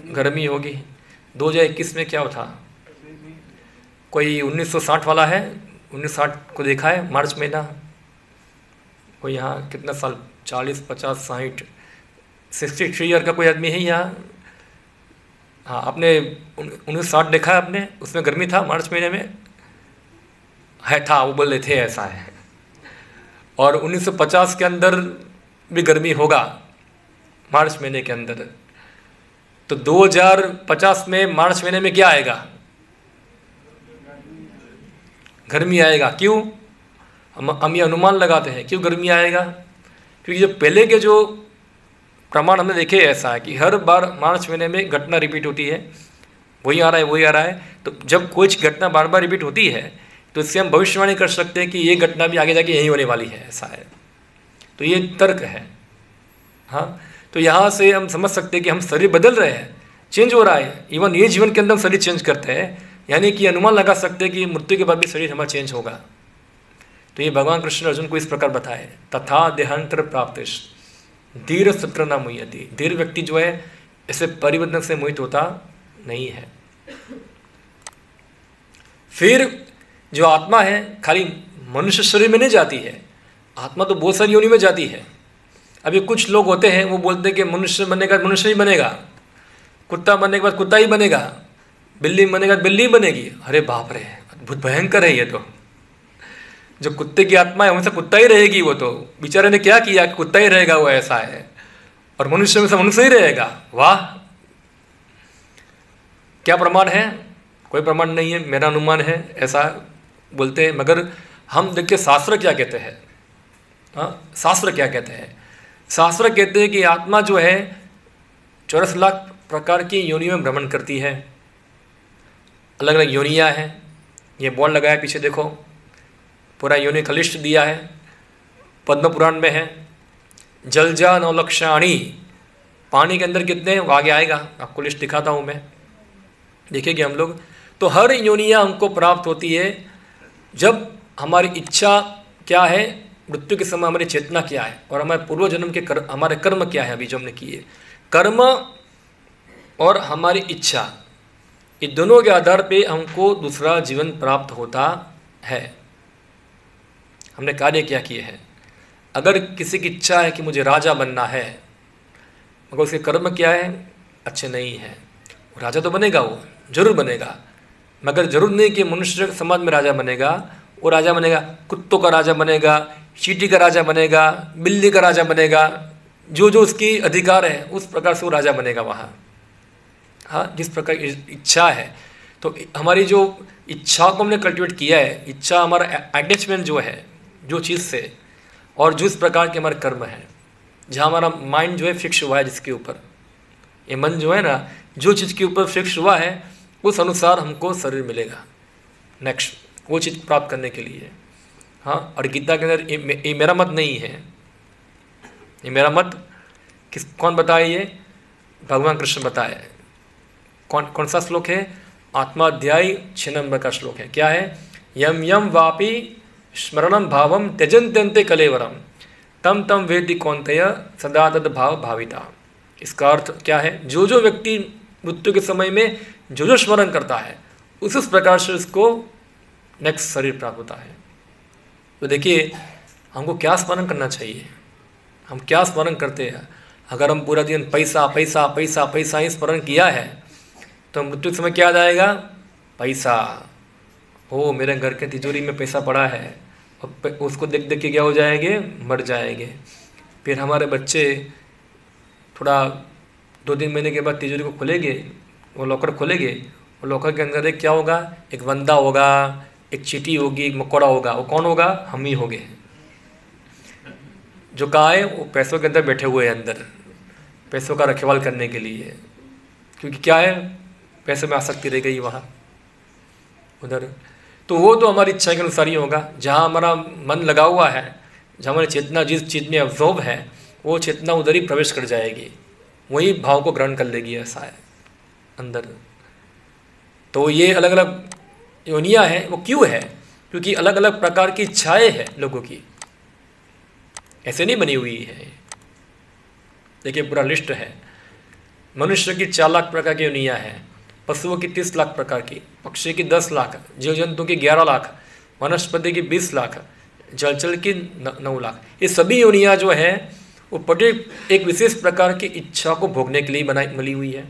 गर्मी होगी। 2021 में क्या था? कोई 1960 वाला है? 1960 को देखा है मार्च महीना? कोई यहाँ कितना साल? 40, 50, 60, 63 ईयर का कोई आदमी है यहाँ? हाँ, आपने 1960 देखा है आपने? उसमें गर्मी था मार्च महीने में? है, था, वो बोल रहे थे ऐसा है। और 1950 के अंदर भी गर्मी होगा मार्च महीने के अंदर। तो 2050 में मार्च महीने में क्या आएगा? गर्मी आएगा। क्यों? हम ये अनुमान लगाते हैं क्यों गर्मी आएगा? क्योंकि जो पहले के जो प्रमाण हमने देखे ऐसा है कि हर बार मार्च महीने में घटना रिपीट होती है, वही आ रहा है, वही आ रहा है। तो जब कोई घटना बार बार रिपीट होती है तो इससे हम भविष्यवाणी कर सकते हैं कि ये घटना भी आगे जाके यही होने वाली है, ऐसा है। तो ये तर्क है। हाँ, तो यहाँ से हम समझ सकते हैं कि हम शरीर बदल रहे हैं, चेंज हो रहा है। इवन ये जीवन के अंदर हम शरीर चेंज करते हैं, यानी कि अनुमान लगा सकते हैं कि मृत्यु के बाद भी शरीर हमारा चेंज होगा। तो ये भगवान कृष्ण अर्जुन को इस प्रकार बताए, तथा देहांतर प्राप्तिश धीर सत्र न मुह्यति। धीर व्यक्ति जो है ऐसे परिवर्तन से मोहित होता नहीं है। फिर जो आत्मा है खाली मनुष्य शरीर में नहीं जाती है, आत्मा तो बहुत सारी योनि में जाती है। अभी कुछ लोग होते हैं वो बोलते हैं कि मनुष्य बनने के बाद मनुष्य ही बनेगा, कुत्ता बनने के बाद कुत्ता ही बनेगा, बिल्ली बनेगा बिल्ली ही बनेगी। अरे बाप रे, बहुत भयंकर है ये तो। जो कुत्ते की आत्मा है हमेशा कुत्ता ही रहेगी। वो तो बेचारे ने क्या किया कि कुत्ता ही रहेगा, वो ऐसा है। और मनुष्य में से मनुष्य ही रहेगा। वाह, क्या प्रमाण है? कोई प्रमाण नहीं है, मेरा अनुमान है, ऐसा बोलते हैं। मगर हम देखिए शास्त्र क्या कहते हैं। हाँ, शास्त्र क्या कहते हैं? शास्त्र कहते हैं कि आत्मा जो है 84 लाख प्रकार की योनियों में भ्रमण करती है। अलग अलग योनियाँ हैं। ये बोर्ड लगाया पीछे देखो, पूरा योनि का लिस्ट दिया है, पद्म पुराण में है। जलजा नवलक्षाणी, पानी के अंदर कितने हैं वो आगे आएगा, आपको लिस्ट दिखाता हूँ मैं, देखेंगे हम लोग। तो हर योनियाँ हमको प्राप्त होती है जब हमारी इच्छा क्या है, मृत्यु के समय हमारी चेतना क्या है, और हमारे पूर्व जन्म के हमारे कर्म क्या है, अभी जो हमने किए कर्म और हमारी इच्छा, ये दोनों के आधार पे हमको दूसरा जीवन प्राप्त होता है। हमने कार्य क्या किए हैं। अगर किसी की इच्छा है कि मुझे राजा बनना है, मगर उसके कर्म क्या है, अच्छे नहीं है, राजा तो बनेगा, वो जरूर बनेगा, मगर जरूर नहीं कि मनुष्य समाज में राजा बनेगा। वो राजा बनेगा, कुत्तों का राजा बनेगा, चींटी का राजा बनेगा, बिल्ली का राजा बनेगा, जो जो उसकी अधिकार है उस प्रकार से वो राजा बनेगा वहाँ। हाँ, जिस प्रकार इच्छा है, तो हमारी जो इच्छा को हमने कल्टिवेट किया है, इच्छा हमारा अटैचमेंट जो है जो चीज़ से, और जिस प्रकार के हमारे कर्म हैं, जहाँ हमारा माइंड जो है फिक्स हुआ है, जिसके ऊपर ये मन जो है ना, जो चीज़ के ऊपर फिक्स हुआ है उस अनुसार हमको शरीर मिलेगा नेक्स्ट, वो चीज़ प्राप्त करने के लिए। हाँ, और गीता के अंदर ये मेरा मत नहीं है, ये मेरा मत कौन बताए? ये भगवान कृष्ण बताए। कौन सा श्लोक है? आत्माध्यायी 6 नंबर का श्लोक है। क्या है? यम यम वापी स्मरणम भावम त्यजन्त्यन्ते कलेवरम तम तम वेदि कौन्तेय सदा तद भाव भाविता। इसका अर्थ क्या है? जो जो व्यक्ति मृत्यु के समय में जो जो स्मरण करता है उस प्रकार से उसको नेक्स्ट शरीर प्राप्त होता है। तो देखिए हमको क्या स्मरण करना चाहिए, हम क्या स्मरण करते हैं। अगर हम पूरा दिन पैसा पैसा पैसा पैसा ही स्मरण किया है तो मृत्यु समय क्या आ जाएगा, पैसा। हो मेरे घर के तिजोरी में पैसा पड़ा है, और उसको देख देख के क्या हो जाएंगे, मर जाएंगे। फिर हमारे बच्चे थोड़ा 2-3 महीने के बाद तिजोरी को खोलेंगे, वो लॉकर खोलेंगे, और लॉकर के अंदर एक क्या होगा, एक बंदा होगा, एक चींटी होगी, एक मकोड़ा होगा। वो कौन होगा, हम ही होंगे। जो कहाँ है, वो पैसों के अंदर बैठे हुए हैं, अंदर पैसों का रखवाल करने के लिए। क्योंकि क्या है, पैसे में आसक्ति रह गई वहाँ उधर। तो वो तो हमारी इच्छा के अनुसार ही होगा। जहाँ हमारा मन लगा हुआ है, जहाँ हमारी चेतना जिस चीज़ में अब्जॉर्ब है, वो चेतना उधर ही प्रवेश कर जाएगी, वही भाव को ग्रहण कर लेगी, ऐसा है अंदर। तो ये अलग अलग योनियाँ हैं। वो क्यों है, क्योंकि अलग अलग प्रकार की इच्छाएं हैं लोगों की, ऐसे नहीं बनी हुई है। देखिए पूरा लिस्ट है। मनुष्य की 4 लाख प्रकार की योनियाँ हैं, पशुओं की 30 लाख प्रकार की, पक्षी की 10 लाख, जीव जंतु की 11 लाख, वनस्पति की 20 लाख, जलचर की 9 लाख। ये सभी योनियाँ जो है वो एक विशेष प्रकार की इच्छा को भोगने के लिए मिली हुई है।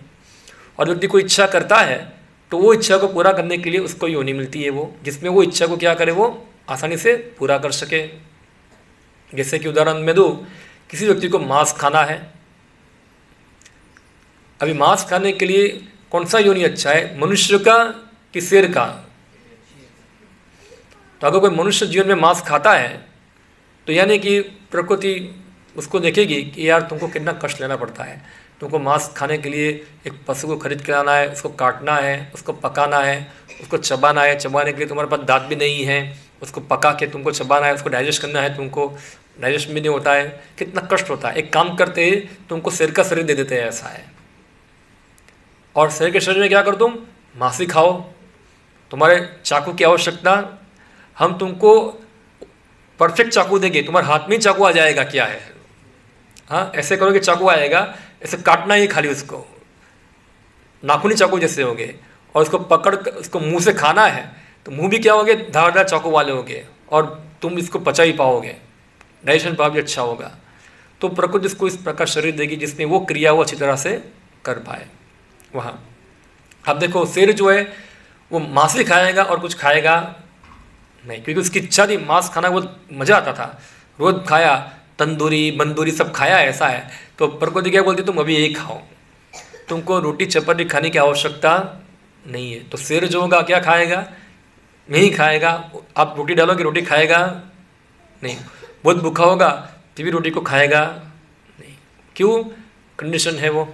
और व्यक्ति को इच्छा करता है तो वो इच्छा को पूरा करने के लिए उसको योनि मिलती है, वो जिसमें वो इच्छा को क्या करे, वो आसानी से पूरा कर सके। जैसे कि उदाहरण में दूँ, किसी व्यक्ति को मांस खाना है। अभी मांस खाने के लिए कौन सा योनि अच्छा है, मनुष्य का कि शेर का? तो अगर कोई मनुष्य जीवन में मांस खाता है तो यानी कि प्रकृति उसको देखेगी कि यार तुमको कितना कष्ट लेना पड़ता है, तुमको मांस खाने के लिए एक पशु को खरीद के लाना है, उसको काटना है, उसको पकाना है, उसको चबाना है, चबाने के लिए तुम्हारे पास दांत भी नहीं है, उसको पका के तुमको चबाना है, उसको डाइजेस्ट करना है, तुमको डाइजेस्ट भी नहीं होता है, कितना कष्ट होता है। एक काम करते ही तुमको शेर का शरीर दे देते हैं, ऐसा है। और शेर के शरीर में क्या कर, तुम मांस ही खाओ, तुम्हारे चाकू की आवश्यकता, हम तुमको परफेक्ट चाकू देंगे, तुम्हारे हाथ में ही चाकू आ जाएगा, क्या है, हाँ ऐसे करोगे चाकू आएगा, ऐसे काटना ही खाली, उसको नाखूनी चाकू जैसे होंगे, और उसको पकड़ कर उसको मुंह से खाना है तो मुंह भी क्या होंगे, धारदार चाकू वाले होंगे, और तुम इसको पचा ही पाओगे, डाइजेशन पावर भी अच्छा होगा। तो प्रकृति इसको इस प्रकार शरीर देगी जिसमें वो क्रिया वो अच्छी तरह से कर पाए वहाँ। अब देखो शेर जो है वो मांस ही खाएगा और कुछ खाएगा नहीं, क्योंकि उसकी इच्छा थी मांस खाना, वो मज़ा आता था, रोज़ खाया, तंदूरी बंदूरी सब खाया, ऐसा है। तो प्रकृति क्या बोलती, तुम अभी यही खाओ, तुमको रोटी चपाती खाने की आवश्यकता नहीं है। तो शेर जो होगा क्या खाएगा, नहीं खाएगा। आप रोटी डालोगे रोटी खाएगा नहीं, बहुत भूखा होगा तो भी रोटी को खाएगा नहीं। क्यों, कंडीशन है वो,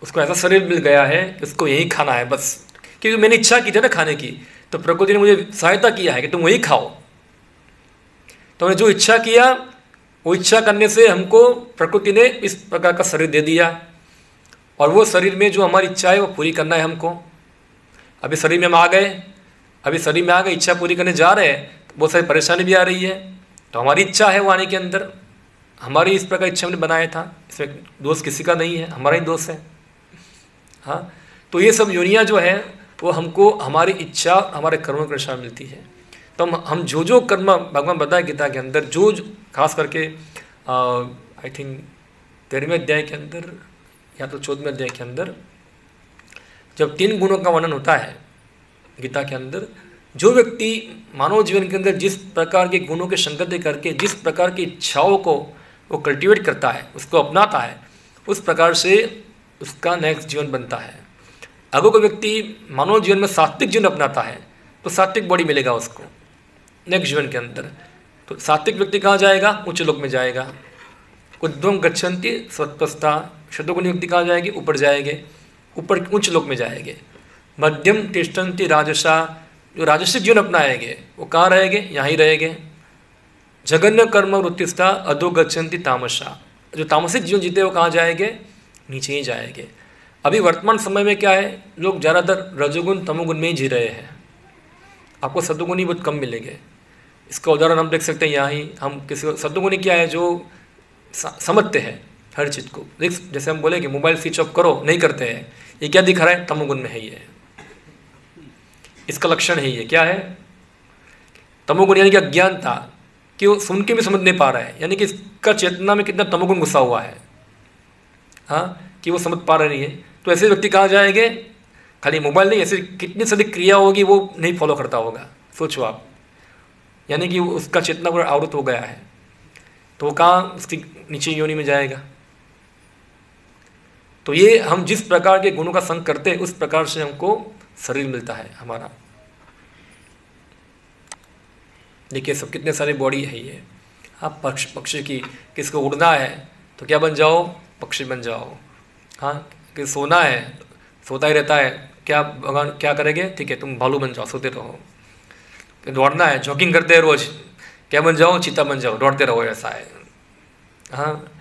उसको ऐसा शरीर मिल गया है कि उसको यही खाना है बस, क्योंकि मैंने इच्छा की थी ना खाने की, तो प्रकृति ने मुझे सहायता किया है कि तुम वही खाओ। तो हमने जो इच्छा किया वो इच्छा करने से हमको प्रकृति ने इस प्रकार का शरीर दे दिया, और वो शरीर में जो हमारी इच्छा है वो पूरी करना है हमको। अभी शरीर में हम आ गए, अभी शरीर में आ गए, इच्छा पूरी करने जा रहे हैं, बहुत सारी परेशानी भी आ रही है, तो हमारी इच्छा है वो आने के अंदर, हमारी इस प्रकार इच्छा हमने बनाया था, इसमें दोष किसी का नहीं है, हमारा ही दोष है। हाँ, तो ये सब योनियाँ जो है वो हमको हमारी इच्छा हमारे कर्मों के अनुसार मिलती है। तो हम जो कर्म भगवान बताए गीता के अंदर, जो खास करके आई थिंक 13वें अध्याय के अंदर या तो 14वें अध्याय के अंदर, जब 3 गुणों का वर्णन होता है गीता के अंदर, जो व्यक्ति मानव जीवन के अंदर जिस प्रकार के गुणों के संगति करके जिस प्रकार की इच्छाओं को वो कल्टिवेट करता है, उसको अपनाता है, उस प्रकार से उसका नेक्स्ट जीवन बनता है। अगर कोई व्यक्ति मानव जीवन में सात्विक जीवन अपनाता है तो सात्विक बॉडी मिलेगा उसको नेक्स्ट जीवन के अंदर। तो सात्विक व्यक्ति कहाँ जाएगा, उच्च लोक में जाएगा। ऊर्ध्वं गच्छन्ति सत्त्वस्था, शतगुणी व्यक्ति कहाँ जाएंगे, ऊपर जाएंगे, ऊपर उच्च लोक में जाएंगे। मध्यम तिष्ठन्ति राजसा, जो राजसिक जीवन अपनाएंगे वो कहाँ रहेंगे, यहाँ ही रहेंगे। जघन्य कर्म वृत्तिस्था अधो गच्छन्ति तामसा, जो तामसिक जीवन जीते वो कहाँ जाएंगे, नीचे ही जाएंगे। अभी वर्तमान समय में क्या है, लोग ज़्यादातर रजोगुण तमोगुण में ही जी रहे हैं, आपको सतोगुणी बहुत कम मिलेंगे। इसका उदाहरण हम देख सकते हैं यहाँ ही, हम किसी सतोगुणी क्या है, जो समझते हैं हर चीज़ को। जैसे हम बोले कि मोबाइल स्विच ऑफ करो, नहीं करते हैं, ये क्या दिखा रहा है, तमोगुण में है ये, इसका लक्षण है ये, क्या है, तमोगुण यानी कि अज्ञानता, कि वो सुन के भी समझ नहीं पा रहा है, यानी कि इसका चेतना में कितना तमोगुण घुसा हुआ है, हाँ, कि वो समझ पा रहे नहीं है। तो ऐसे व्यक्ति कहाँ जाएंगे? खाली मोबाइल नहीं, ऐसी कितनी सारी क्रिया होगी वो नहीं फॉलो करता होगा, सोचो आप। यानी कि उसका चेतना पूरा आवृत हो गया है, तो वो कहाँ उसकी नीचे योनि में जाएगा। तो ये हम जिस प्रकार के गुणों का संग करते हैं उस प्रकार से हमको शरीर मिलता है हमारा। देखिए सब कितने सारे बॉडी है ये। हाँ, पक्षी की, किसको उड़ना है तो क्या बन जाओ? पक्षी बन जाओ। हाँ, कि सोना है सोता ही रहता है, क्या भगवान क्या करेंगे? ठीक है, तुम भालू बन जाओ, सोते रहो। दौड़ना है, जॉगिंग करते हैं रोज, क्या बन जाओ? चीता बन जाओ, दौड़ते रहो, ऐसा है। हाँ,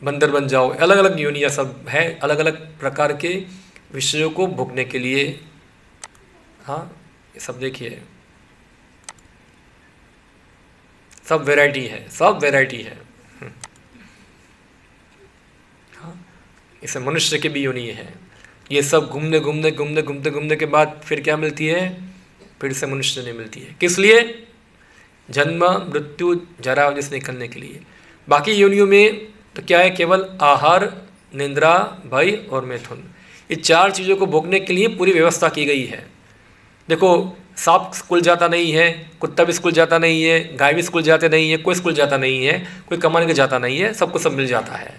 बंदर बन जाओ। अलग अलग योनियाँ सब है, अलग अलग प्रकार के विषयों को भोगने के लिए। हाँ, ये सब देखिए, सब वैरायटी है, सब वैरायटी है। हाँ, इसे मनुष्य की भी योनि है। ये सब घूमने घूमने घूमने घूमते घूमने के बाद फिर क्या मिलती है? फिर से मनुष्य नहीं मिलती है। किस लिए? जन्म मृत्यु जरा जिस निकलने के लिए। बाकी योनियों में तो क्या है? केवल आहार, निद्रा, भय और मैथुन, ये चार चीज़ों को भोगने के लिए पूरी व्यवस्था की गई है। देखो, सांप स्कूल जाता नहीं है, कुत्ता भी स्कूल जाता नहीं है, गाय भी स्कूल जाते नहीं है, कोई स्कूल जाता नहीं है, कोई कमाने के जाता नहीं है, सबको सब मिल जाता है।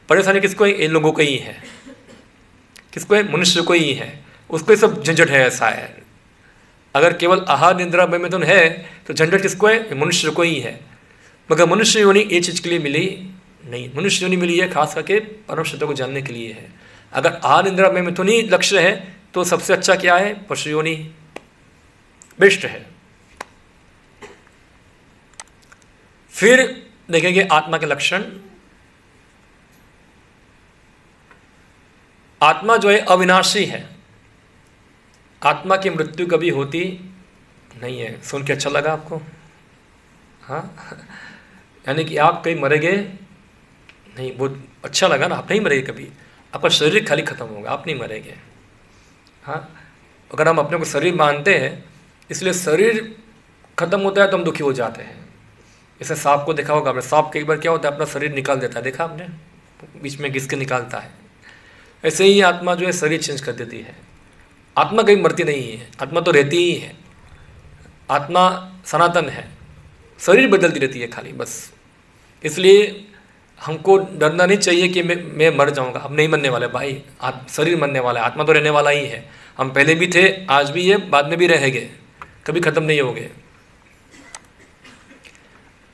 परेशानी किसको है? इन लोगों को ही है। किसको है? मनुष्य को ही है। उसको ही सब झंझट है, ऐसा है। अगर केवल आहार, निद्रा, भय, मैथुन है तो झंझट किसको है? मनुष्य को ही है। मगर मनुष्य योनि ये चीज़ के लिए मिली नहीं। मनुष्य योनि मिली है खास करके परम सत्य को जानने के लिए है। अगर आहार, निद्रा, भय, मैथुन ही लक्ष्य है तो सबसे अच्छा क्या है? पशु योनि बेस्ट है। फिर देखेंगे आत्मा के लक्षण। आत्मा जो है अविनाशी है। आत्मा की मृत्यु कभी होती नहीं है। सुन के अच्छा लगा आपको? हाँ, यानी कि आप कहीं मरेंगे नहीं, बहुत अच्छा लगा ना। आप नहीं मरेंगे कभी, आपका शरीर खाली खत्म होगा, आप नहीं मरेंगे। हाँ, अगर हम अपने को शरीर मानते हैं, इसलिए शरीर खत्म होता है तो हम दुखी हो जाते हैं। जैसे सांप को देखा होगा आपने, सांप कई बार क्या होता है? अपना शरीर निकाल देता है, देखा आपने? बीच में घिस के निकालता है। ऐसे ही आत्मा जो है शरीर चेंज कर देती है। आत्मा कहीं मरती नहीं है, आत्मा तो रहती ही है। आत्मा सनातन है, शरीर बदलती रहती है खाली, बस। इसलिए हमको डरना नहीं चाहिए कि मैं मर जाऊंगा। अब नहीं मरने वाले भाई, शरीर मरने वाला है, आत्मा तो रहने वाला ही है। हम पहले भी थे, आज भी है, बाद में भी रहेंगे, कभी खत्म नहीं होंगे।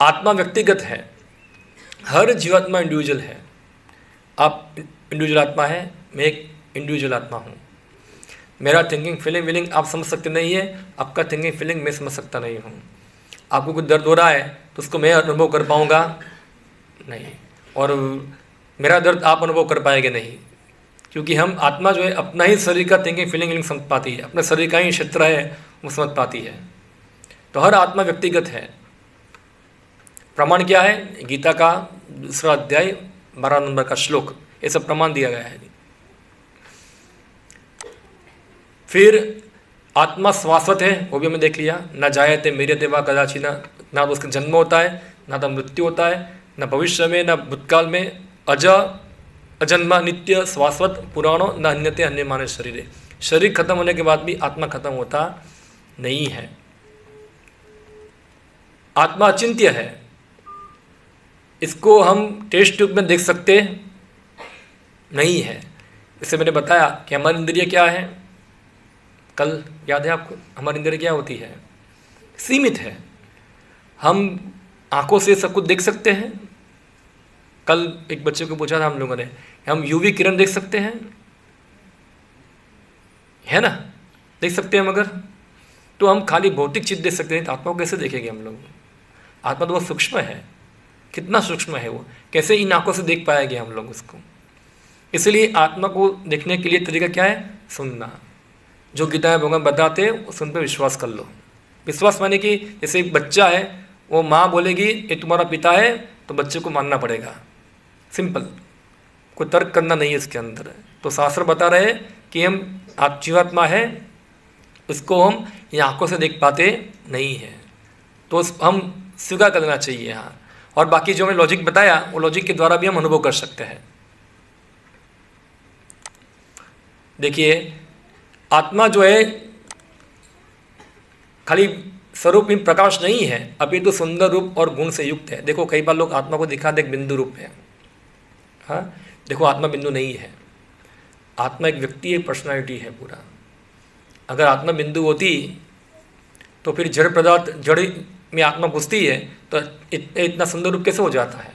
आत्मा व्यक्तिगत है, हर जीवात्मा इंडिविजुअल है। आप इंडिविजुअल आत्मा है, मैं एक इंडिविजुअल आत्मा हूँ। मेरा थिंकिंग फीलिंग विलिंग आप समझ सकते नहीं है, आपका थिंकिंग फीलिंग मैं समझ सकता नहीं हूँ। आपको कुछ दर्द हो रहा है तो उसको मैं अनुभव कर पाऊँगा नहीं, और मेरा दर्द आप अनुभव कर पाएंगे नहीं, क्योंकि हम आत्मा जो है अपना ही शरीर का थिंकिंग फीलिंग विलिंग समझ पाती है, अपने शरीर का ही क्षेत्र है वो समझ पाती है। तो हर आत्मा व्यक्तिगत है। प्रमाण क्या है? गीता का 2 अध्याय 12 नंबर का श्लोक, ये सब प्रमाण दिया गया है। फिर आत्मा शाश्वत है, वो भी हमें देख लिया। न जायते मृत्यते वा कदाचित्, ना तो उसका जन्म होता है, ना तो मृत्यु होता है, न भविष्य में, न भूतकाल में। अजन्मा नित्य शाश्वत पुराणो न अन्यते अन्य माने शरीर। शरीर खत्म होने के बाद भी आत्मा खत्म होता नहीं है। आत्मा अचिंत्य है, इसको हम टेस्ट ट्यूब में देख सकते नहीं है। जैसे मैंने बताया कि हमारी इंद्रिय क्या है, कल याद है आपको? हमारी इंद्रिय क्या होती है? सीमित है। हम आंखों से सब कुछ देख सकते हैं। कल एक बच्चे को पूछा था हम लोगों ने, हम यूवी किरण देख सकते हैं, है ना? देख सकते हैं, मगर तो हम खाली भौतिक चीज़ देख सकते हैं, तो आत्मा को कैसे देखेंगे हम लोग? आत्मा तो बहुत सूक्ष्म है। कितना सूक्ष्म है वो, कैसे इन आंखों से देख पाएंगे हम लोग उसको? इसलिए आत्मा को देखने के लिए तरीका क्या है? सुनना। जो गीता में भगवान बताते हैं उस उन पर विश्वास कर लो। विश्वास माने कि जैसे एक बच्चा है, वो माँ बोलेगी ये तुम्हारा पिता है, तो बच्चे को मानना पड़ेगा। सिंपल, कोई तर्क करना नहीं है इसके अंदर। तो शास्त्र बता रहे हैं कि हम जीवात्मा है, उसको हम ये आँखों से देख पाते नहीं हैं। तो हम स्वीकार कर लेना चाहिए यहाँ। और बाकी जो हमें लॉजिक बताया वो लॉजिक के द्वारा भी हम अनुभव कर सकते हैं। देखिए, आत्मा जो है खाली स्वरूप में प्रकाश नहीं है, अभी तो सुंदर रूप और गुण से युक्त है। देखो कई बार लोग आत्मा को दिखाते एक बिंदु रूप है। हाँ, देखो आत्मा बिंदु नहीं है, आत्मा एक व्यक्ति, एक पर्सनालिटी है पूरा। अगर आत्मा बिंदु होती तो फिर जड़ पदार्थ, जड़ में आत्मा घुसती है तो इतना सुंदर रूप कैसे हो जाता है?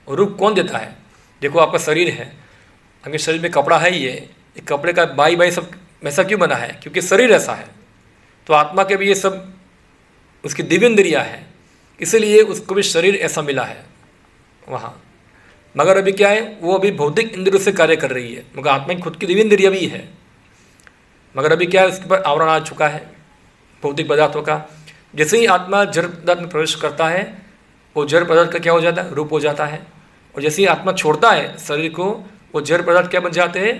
और रूप कौन देता है? देखो आपका शरीर है, अगर शरीर में कपड़ा है, ये कपड़े का बाई सब वैसा क्यों बना है? क्योंकि शरीर ऐसा है। तो आत्मा के भी ये सब उसकी दिव्य इंद्रियाँ है, इसीलिए उसको भी शरीर ऐसा मिला है वहाँ। मगर अभी क्या है, वो अभी भौतिक इंद्रियों से कार्य कर रही है, मगर आत्मा की खुद की दिव्य इंद्रिया भी है। मगर अभी क्या है, उसके पर आवरण आ चुका है भौतिक पदार्थों का। जैसे ही आत्मा जड़ पदार्थ में प्रवेश करता है, वो जड़ पदार्थ का क्या हो जाता है? रूप हो जाता है। और जैसे ही आत्मा छोड़ता है शरीर को, वो जड़ पदार्थ क्या बन जाते हैं?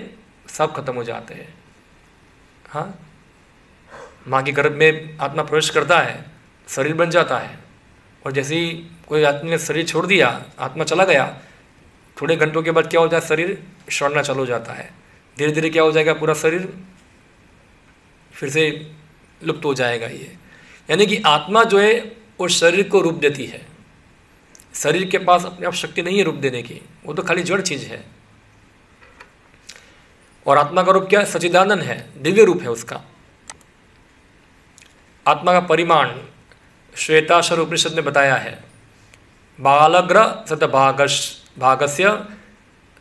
सब खत्म हो जाते हैं। हाँ, माँ के गर्भ में आत्मा प्रवेश करता है, शरीर बन जाता है। और जैसे ही कोई आदमी ने शरीर छोड़ दिया, आत्मा चला गया, थोड़े घंटों के बाद क्या हो जाता है? शरीर सड़ना चालू हो जाता है। धीरे धीरे क्या हो जाएगा? पूरा शरीर फिर से लुप्त हो जाएगा ये। यानी कि आत्मा जो है वो शरीर को रूप देती है। शरीर के पास अपने आप शक्ति नहीं है रूप देने की, वो तो खाली जड़ चीज़ है। और आत्मा का रूप क्या है? सच्चिदानंद है, दिव्य रूप है उसका। आत्मा का परिमाण श्वेताक्षर उपनिषद में बताया है, बालग्र भागस्य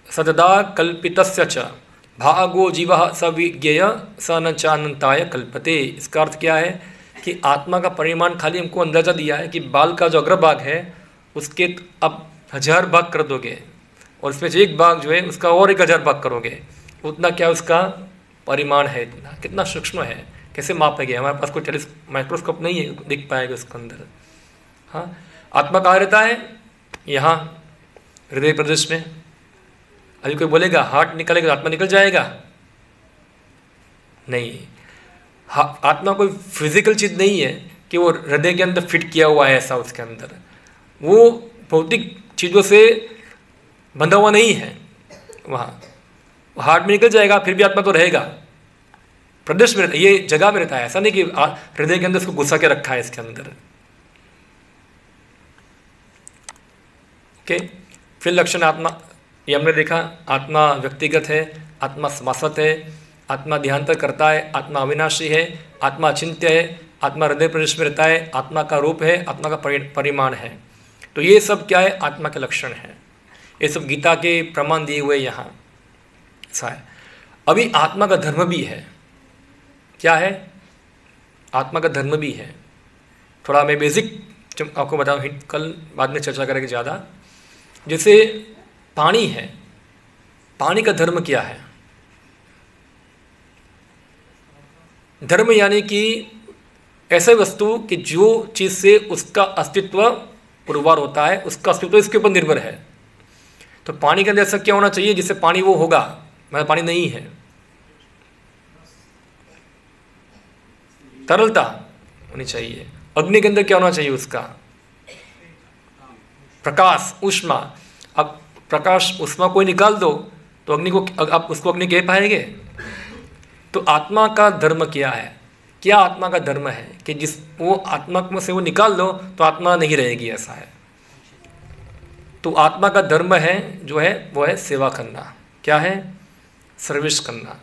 सतदा कल्पितस्य च भागो जीवः सविज्ञेय स न चानंताय कल्पते। इसका अर्थ क्या है कि आत्मा का परिमाण खाली हमको अंदाजा दिया है कि बाल का जो अग्रभाग है उसके अब 1000 भाग कर दोगे, और उसमें से एक भाग जो है उसका और 1000 भाग करोगे, उतना क्या उसका परिमाण है। इतना कितना सूक्ष्म है, कैसे मापा गया? हमारे पास कोई माइक्रोस्कोप नहीं है, दिख पाएगा उसके अंदर। हाँ, आत्मा कहाँ रहता है? यहाँ हृदय प्रदेश में। अभी कोई बोलेगा हार्ट निकलेगा आत्मा निकल जाएगा? नहीं, आत्मा कोई फिजिकल चीज़ नहीं है कि वो हृदय के अंदर फिट किया हुआ है ऐसा उसके अंदर। वो भौतिक चीज़ों से बंधा हुआ नहीं है। वहाँ हार्ट में निकल जाएगा, फिर भी आत्मा तो रहेगा, प्रदेश में रहता है, ये जगह में रहता है। ऐसा नहीं कि हृदय के अंदर उसको घुसा के रखा है इसके अंदर। ओके, फिर लक्षण आत्मा, ये हमने देखा, आत्मा व्यक्तिगत है, आत्मा समासत है, आत्मा देहांतर करता है, आत्मा अविनाशी है, आत्मा अचिंत्य है, आत्मा हृदय प्रदेश में रहता है, आत्मा का रूप है, आत्मा का परिमाण है। तो ये सब क्या है? आत्मा के लक्षण हैं। ये सब गीता के प्रमाण दिए हुए यहाँ ऐसा है। अभी आत्मा का धर्म भी है। क्या है? आत्मा का धर्म भी है। थोड़ा मैं बेसिक आपको बताऊँ, कल बाद में चर्चा करेंगे ज़्यादा। जैसे पानी है, पानी का धर्म क्या है? धर्म यानी कि ऐसे वस्तु कि जो चीज़ से उसका अस्तित्व पुरवार होता है, उसका अस्तित्व इसके ऊपर निर्भर है। तो पानी के अंदर ऐसा क्या होना चाहिए जिससे पानी वो होगा? मतलब पानी नहीं है, तरलता होनी चाहिए। अग्नि के अंदर क्या होना चाहिए? उसका प्रकाश, ऊष्मा। अब प्रकाश ऊष्मा कोई निकाल दो तो अग्नि को, आप उसको अग्नि कह पाएंगे? तो आत्मा का धर्म क्या है? क्या आत्मा का धर्म है कि जिस वो आत्मा में से वो निकाल दो तो आत्मा नहीं रहेगी, ऐसा है। तो आत्मा का धर्म है जो है वो है सेवा करना। क्या है? सर्विस करना।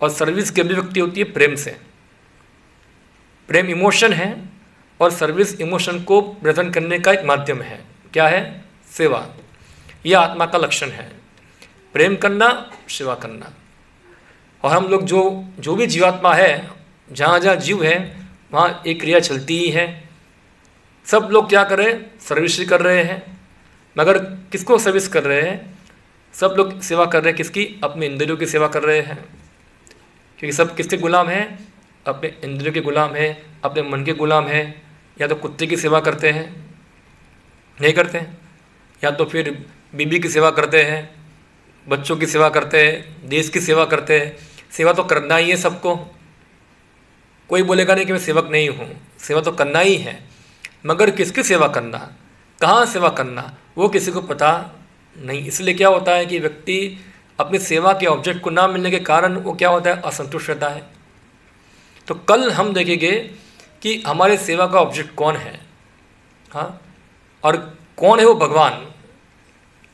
और सर्विस की अभिव्यक्ति होती है प्रेम से। प्रेम इमोशन है और सर्विस इमोशन को प्रेजेंट करने का एक माध्यम है। क्या है? सेवा। यह आत्मा का लक्षण है, प्रेम करना, सेवा करना। और हम लोग जो भी जीवात्मा है, जहाँ जहाँ जीव है वहाँ एक क्रिया चलती ही है। सब लोग क्या कर रहे हैं? सर्विस ही कर रहे हैं। मगर किसको सर्विस कर रहे हैं? सब लोग सेवा कर रहे हैं किसकी? अपने इंद्रियों की सेवा कर रहे हैं। क्योंकि सब किसके गुलाम हैं? अपने इंद्रियों के गुलाम हैं, अपने मन के गुलाम हैं। या तो कुत्ते की सेवा करते हैं, नहीं करते हैं, या तो फिर बीबी की सेवा करते हैं, बच्चों की सेवा करते हैं, देश की सेवा करते हैं। सेवा तो करना ही है सबको। कोई बोलेगा नहीं कि मैं सेवक नहीं हूँ, सेवा तो करना ही है। मगर किसकी सेवा करना, कहाँ सेवा करना, वो किसी को पता नहीं। इसलिए क्या होता है कि व्यक्ति अपनी सेवा के ऑब्जेक्ट को ना मिलने के कारण वो क्या होता है, असंतुष्ट रहता है। तो कल हम देखेंगे कि हमारे सेवा का ऑब्जेक्ट कौन है, हाँ, और कौन है वो भगवान,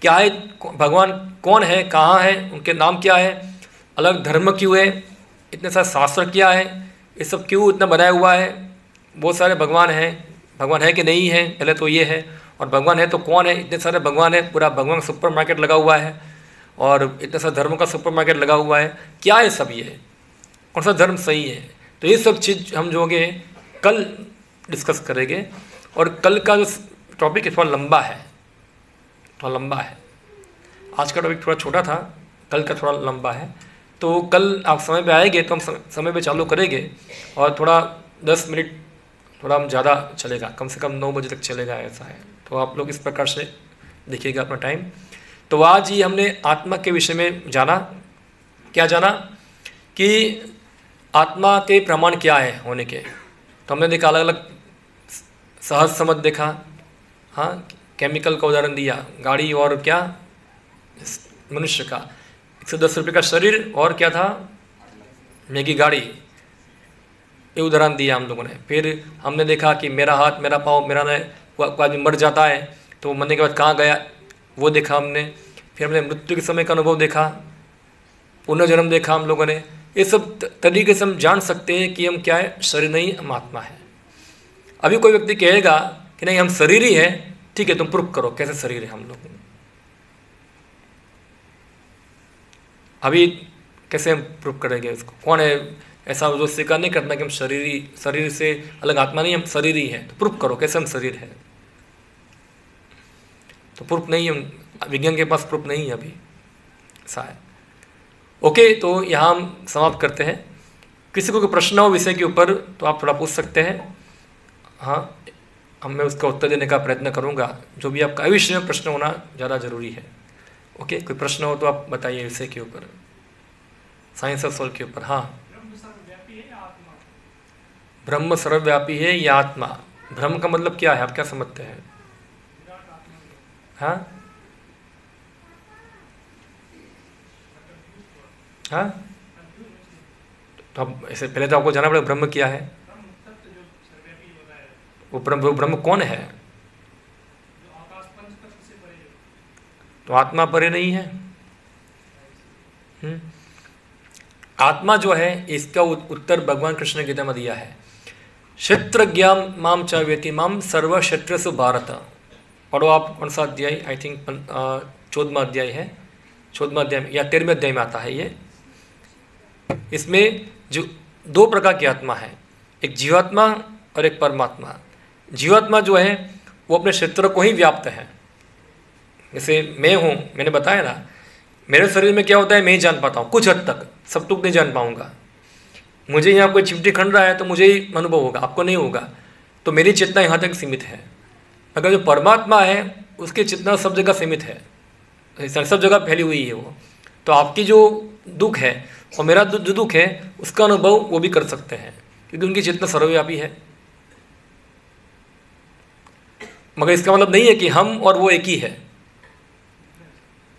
क्या है भगवान, कौन है, कहाँ है, उनके नाम क्या है, अलग धर्म क्यों है, इतने सारे शास्त्र क्या है, ये सब क्यों इतना बनाया हुआ है, बहुत सारे भगवान हैं, भगवान है कि नहीं है, पहले तो ये है, और भगवान है तो कौन है, इतने सारे भगवान है, पूरा भगवान का सुपर मार्केट लगा हुआ है, और इतने सारे धर्म का सुपर मार्केट लगा हुआ है, क्या है सब, ये कौन सा धर्म सही है। तो ये सब चीज़ हम जो होंगे कल डिस्कस करेंगे। और कल का जो टॉपिक है थोड़ा लंबा है, थोड़ा लंबा है। आज का टॉपिक थोड़ा छोटा था, कल का थोड़ा लंबा है। तो कल आप समय पे आएंगे तो हम समय पे चालू करेंगे, और थोड़ा 10 मिनट थोड़ा हम ज़्यादा चलेगा, कम से कम 9 बजे तक चलेगा, ऐसा है। तो आप लोग इस प्रकार से देखिएगा अपना टाइम। तो आज ही हमने आत्मा के विषय में जाना, क्या जाना कि आत्मा के प्रमाण क्या है होने के। तो हमने देखा अलग अलग सहज समझ देखा, हाँ, केमिकल का उदाहरण दिया, गाड़ी और क्या मनुष्य का 110 रुपये का शरीर, और क्या था मैगी गाड़ी, ये उदाहरण दिया हम लोगों ने। फिर हमने देखा कि मेरा हाथ, मेरा पाँव, मेरा न, कोई आदमी मर जाता है तो मरने के बाद कहाँ गया, वो देखा हमने। फिर हमने मृत्यु के समय का अनुभव देखा, पुनर्जन्म देखा हम लोगों ने। ये सब तरीके से हम जान सकते हैं कि हम क्या है, शरीर नहीं, हम आत्मा है। अभी कोई व्यक्ति कहेगा कि नहीं हम शरीर ही है, ठीक है, तुम प्रूफ करो कैसे शरीर है हम लोग। अभी कैसे हम प्रूफ करेंगे उसको, कौन है ऐसा जो स्वीकार नहीं करना कि हम शरीर से अलग आत्मा नहीं, हम शरीर ही है। तो प्रूफ करो कैसे हम शरीर है। तो प्रूफ नहीं, हम विज्ञान के पास प्रूफ नहीं है अभी, ऐसा है। ओके, तो यहाँ हम समाप्त करते हैं। किसी को कोई प्रश्न हो विषय के ऊपर तो आप थोड़ा पूछ सकते हैं, हाँ, मैं उसका उत्तर देने का प्रयत्न करूँगा। जो भी आपका विषय में प्रश्न होना ज़्यादा जरूरी है। ओके, कोई प्रश्न हो तो आप बताइए विषय के ऊपर, साइंस और सोल के ऊपर। हाँ, ब्रह्म सर्वव्यापी है या आत्मा? ब्रह्म का मतलब क्या है, आप क्या समझते हैं? हाँ हाँ, तो अब ऐसे पहले तो आपको जाना पड़ेगा ब्रह्म क्या है। वो ब्रह्म कौन है? तो आत्मा परे नहीं है। आत्मा जो है इसका उत्तर भगवान कृष्ण गीता में दिया है। क्षेत्रज्ञाम माम च वेति माम सर्व क्षेत्रसु भारत। पढ़ो आप, कौन सा अध्याय, आई थिंक 14वां अध्याय है, 14वां अध्याय में या 13वें अध्याय में आता है ये। इसमें जो 2 प्रकार की आत्मा है, एक जीवात्मा और एक परमात्मा। जीवात्मा जो है वो अपने क्षेत्र को ही व्याप्त है। जैसे मैं हूँ, मैंने बताया ना, मेरे शरीर में क्या होता है मैं ही जान पाता हूँ कुछ हद तक, सब तुक नहीं जान पाऊँगा। मुझे यहाँ कोई चिमटी खंड रहा है तो मुझे ही अनुभव होगा, आपको नहीं होगा। तो मेरी चेतना यहाँ तक सीमित है। अगर जो परमात्मा है उसकी चेतना सब जगह सीमित है, सब जगह फैली हुई है वो। तो आपकी जो दुख है और मेरा जो दुख है उसका अनुभव वो भी कर सकते हैं, क्योंकि उनकी चेतना सर्वव्यापी है। मगर इसका मतलब नहीं है कि हम और वो एक ही है,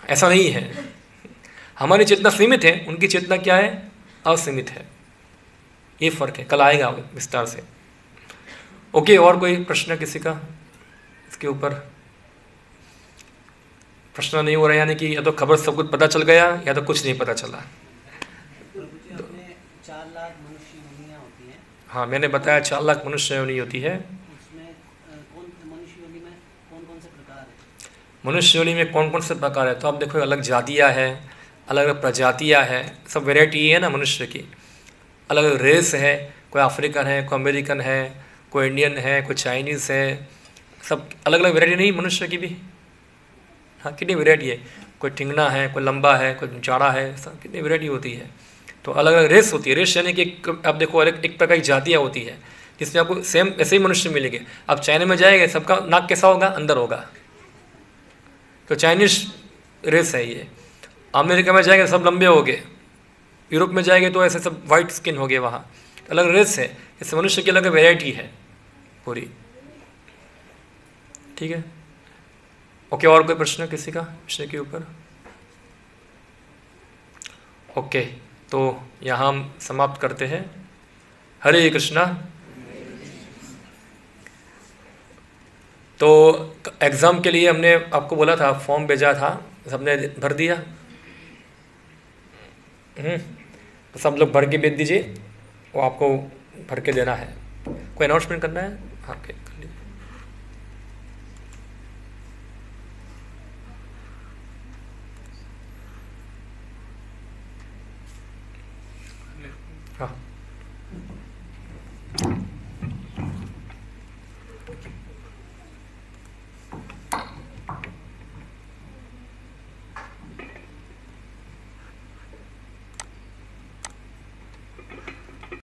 ऐसा नहीं है। हमारी चेतना सीमित है, उनकी चेतना क्या है, असीमित है। ये फर्क है, कल आएगा विस्तार से। ओके, और कोई प्रश्न किसी का इसके ऊपर? प्रश्न नहीं हो रहा, यानी कि या तो खबर सब कुछ पता चल गया या तो कुछ नहीं पता चला। 4 लाख मनुष्य योनियां होती हैं। हाँ, मैंने बताया 4 लाख मनुष्य योनि होती है। उसमें मनुष्य योनि में कौन कौन से प्रकार है? मनुष्य योनि में कौन कौन से प्रकार है, तो आप देखो अलग जातियाँ हैं, अलग अलग प्रजातियाँ हैं, सब वेराइटी है ना मनुष्य की। अलग अलग रेस है, कोई अफ्रीकन है, कोई अमेरिकन है, कोई इंडियन है, कोई चाइनीज़ है, सब अलग अलग वेराइटी नहीं मनुष्य की भी। हाँ, कितनी वेराइटी है, कोई ठिंगना है, कोई लंबा है, कोई चाड़ा है, सब कितनी वेराइटी होती है। तो अलग अलग रेस होती है। रेस यानी कि आप देखो अलग एक प्रकार की जातियाँ होती है, जिसमें आपको सेम ऐसे ही मनुष्य मिलेंगे। आप चाइना में जाएंगे, सबका नाक कैसा होगा, अंदर होगा, तो चाइनीज रेस है ये। अमेरिका में जाएंगे सब लंबे हो गए, यूरोप में जाएंगे तो ऐसे सब वाइट स्किन हो गए, वहाँ अलग रेस है। इस मनुष्य की अलग वेराइटी है पूरी। ठीक है, ओके। और कोई प्रश्न किसी का विषय के ऊपर? ओके, तो यहाँ हम समाप्त करते हैं। हरे कृष्णा। तो एग्ज़ाम के लिए हमने आपको बोला था, फॉर्म भेजा था, सबने भर दिया? तो सब लोग भर के भेज दीजिए, वो आपको भर के देना है। कोई अनाउंसमेंट करना है? हाँ, ओके।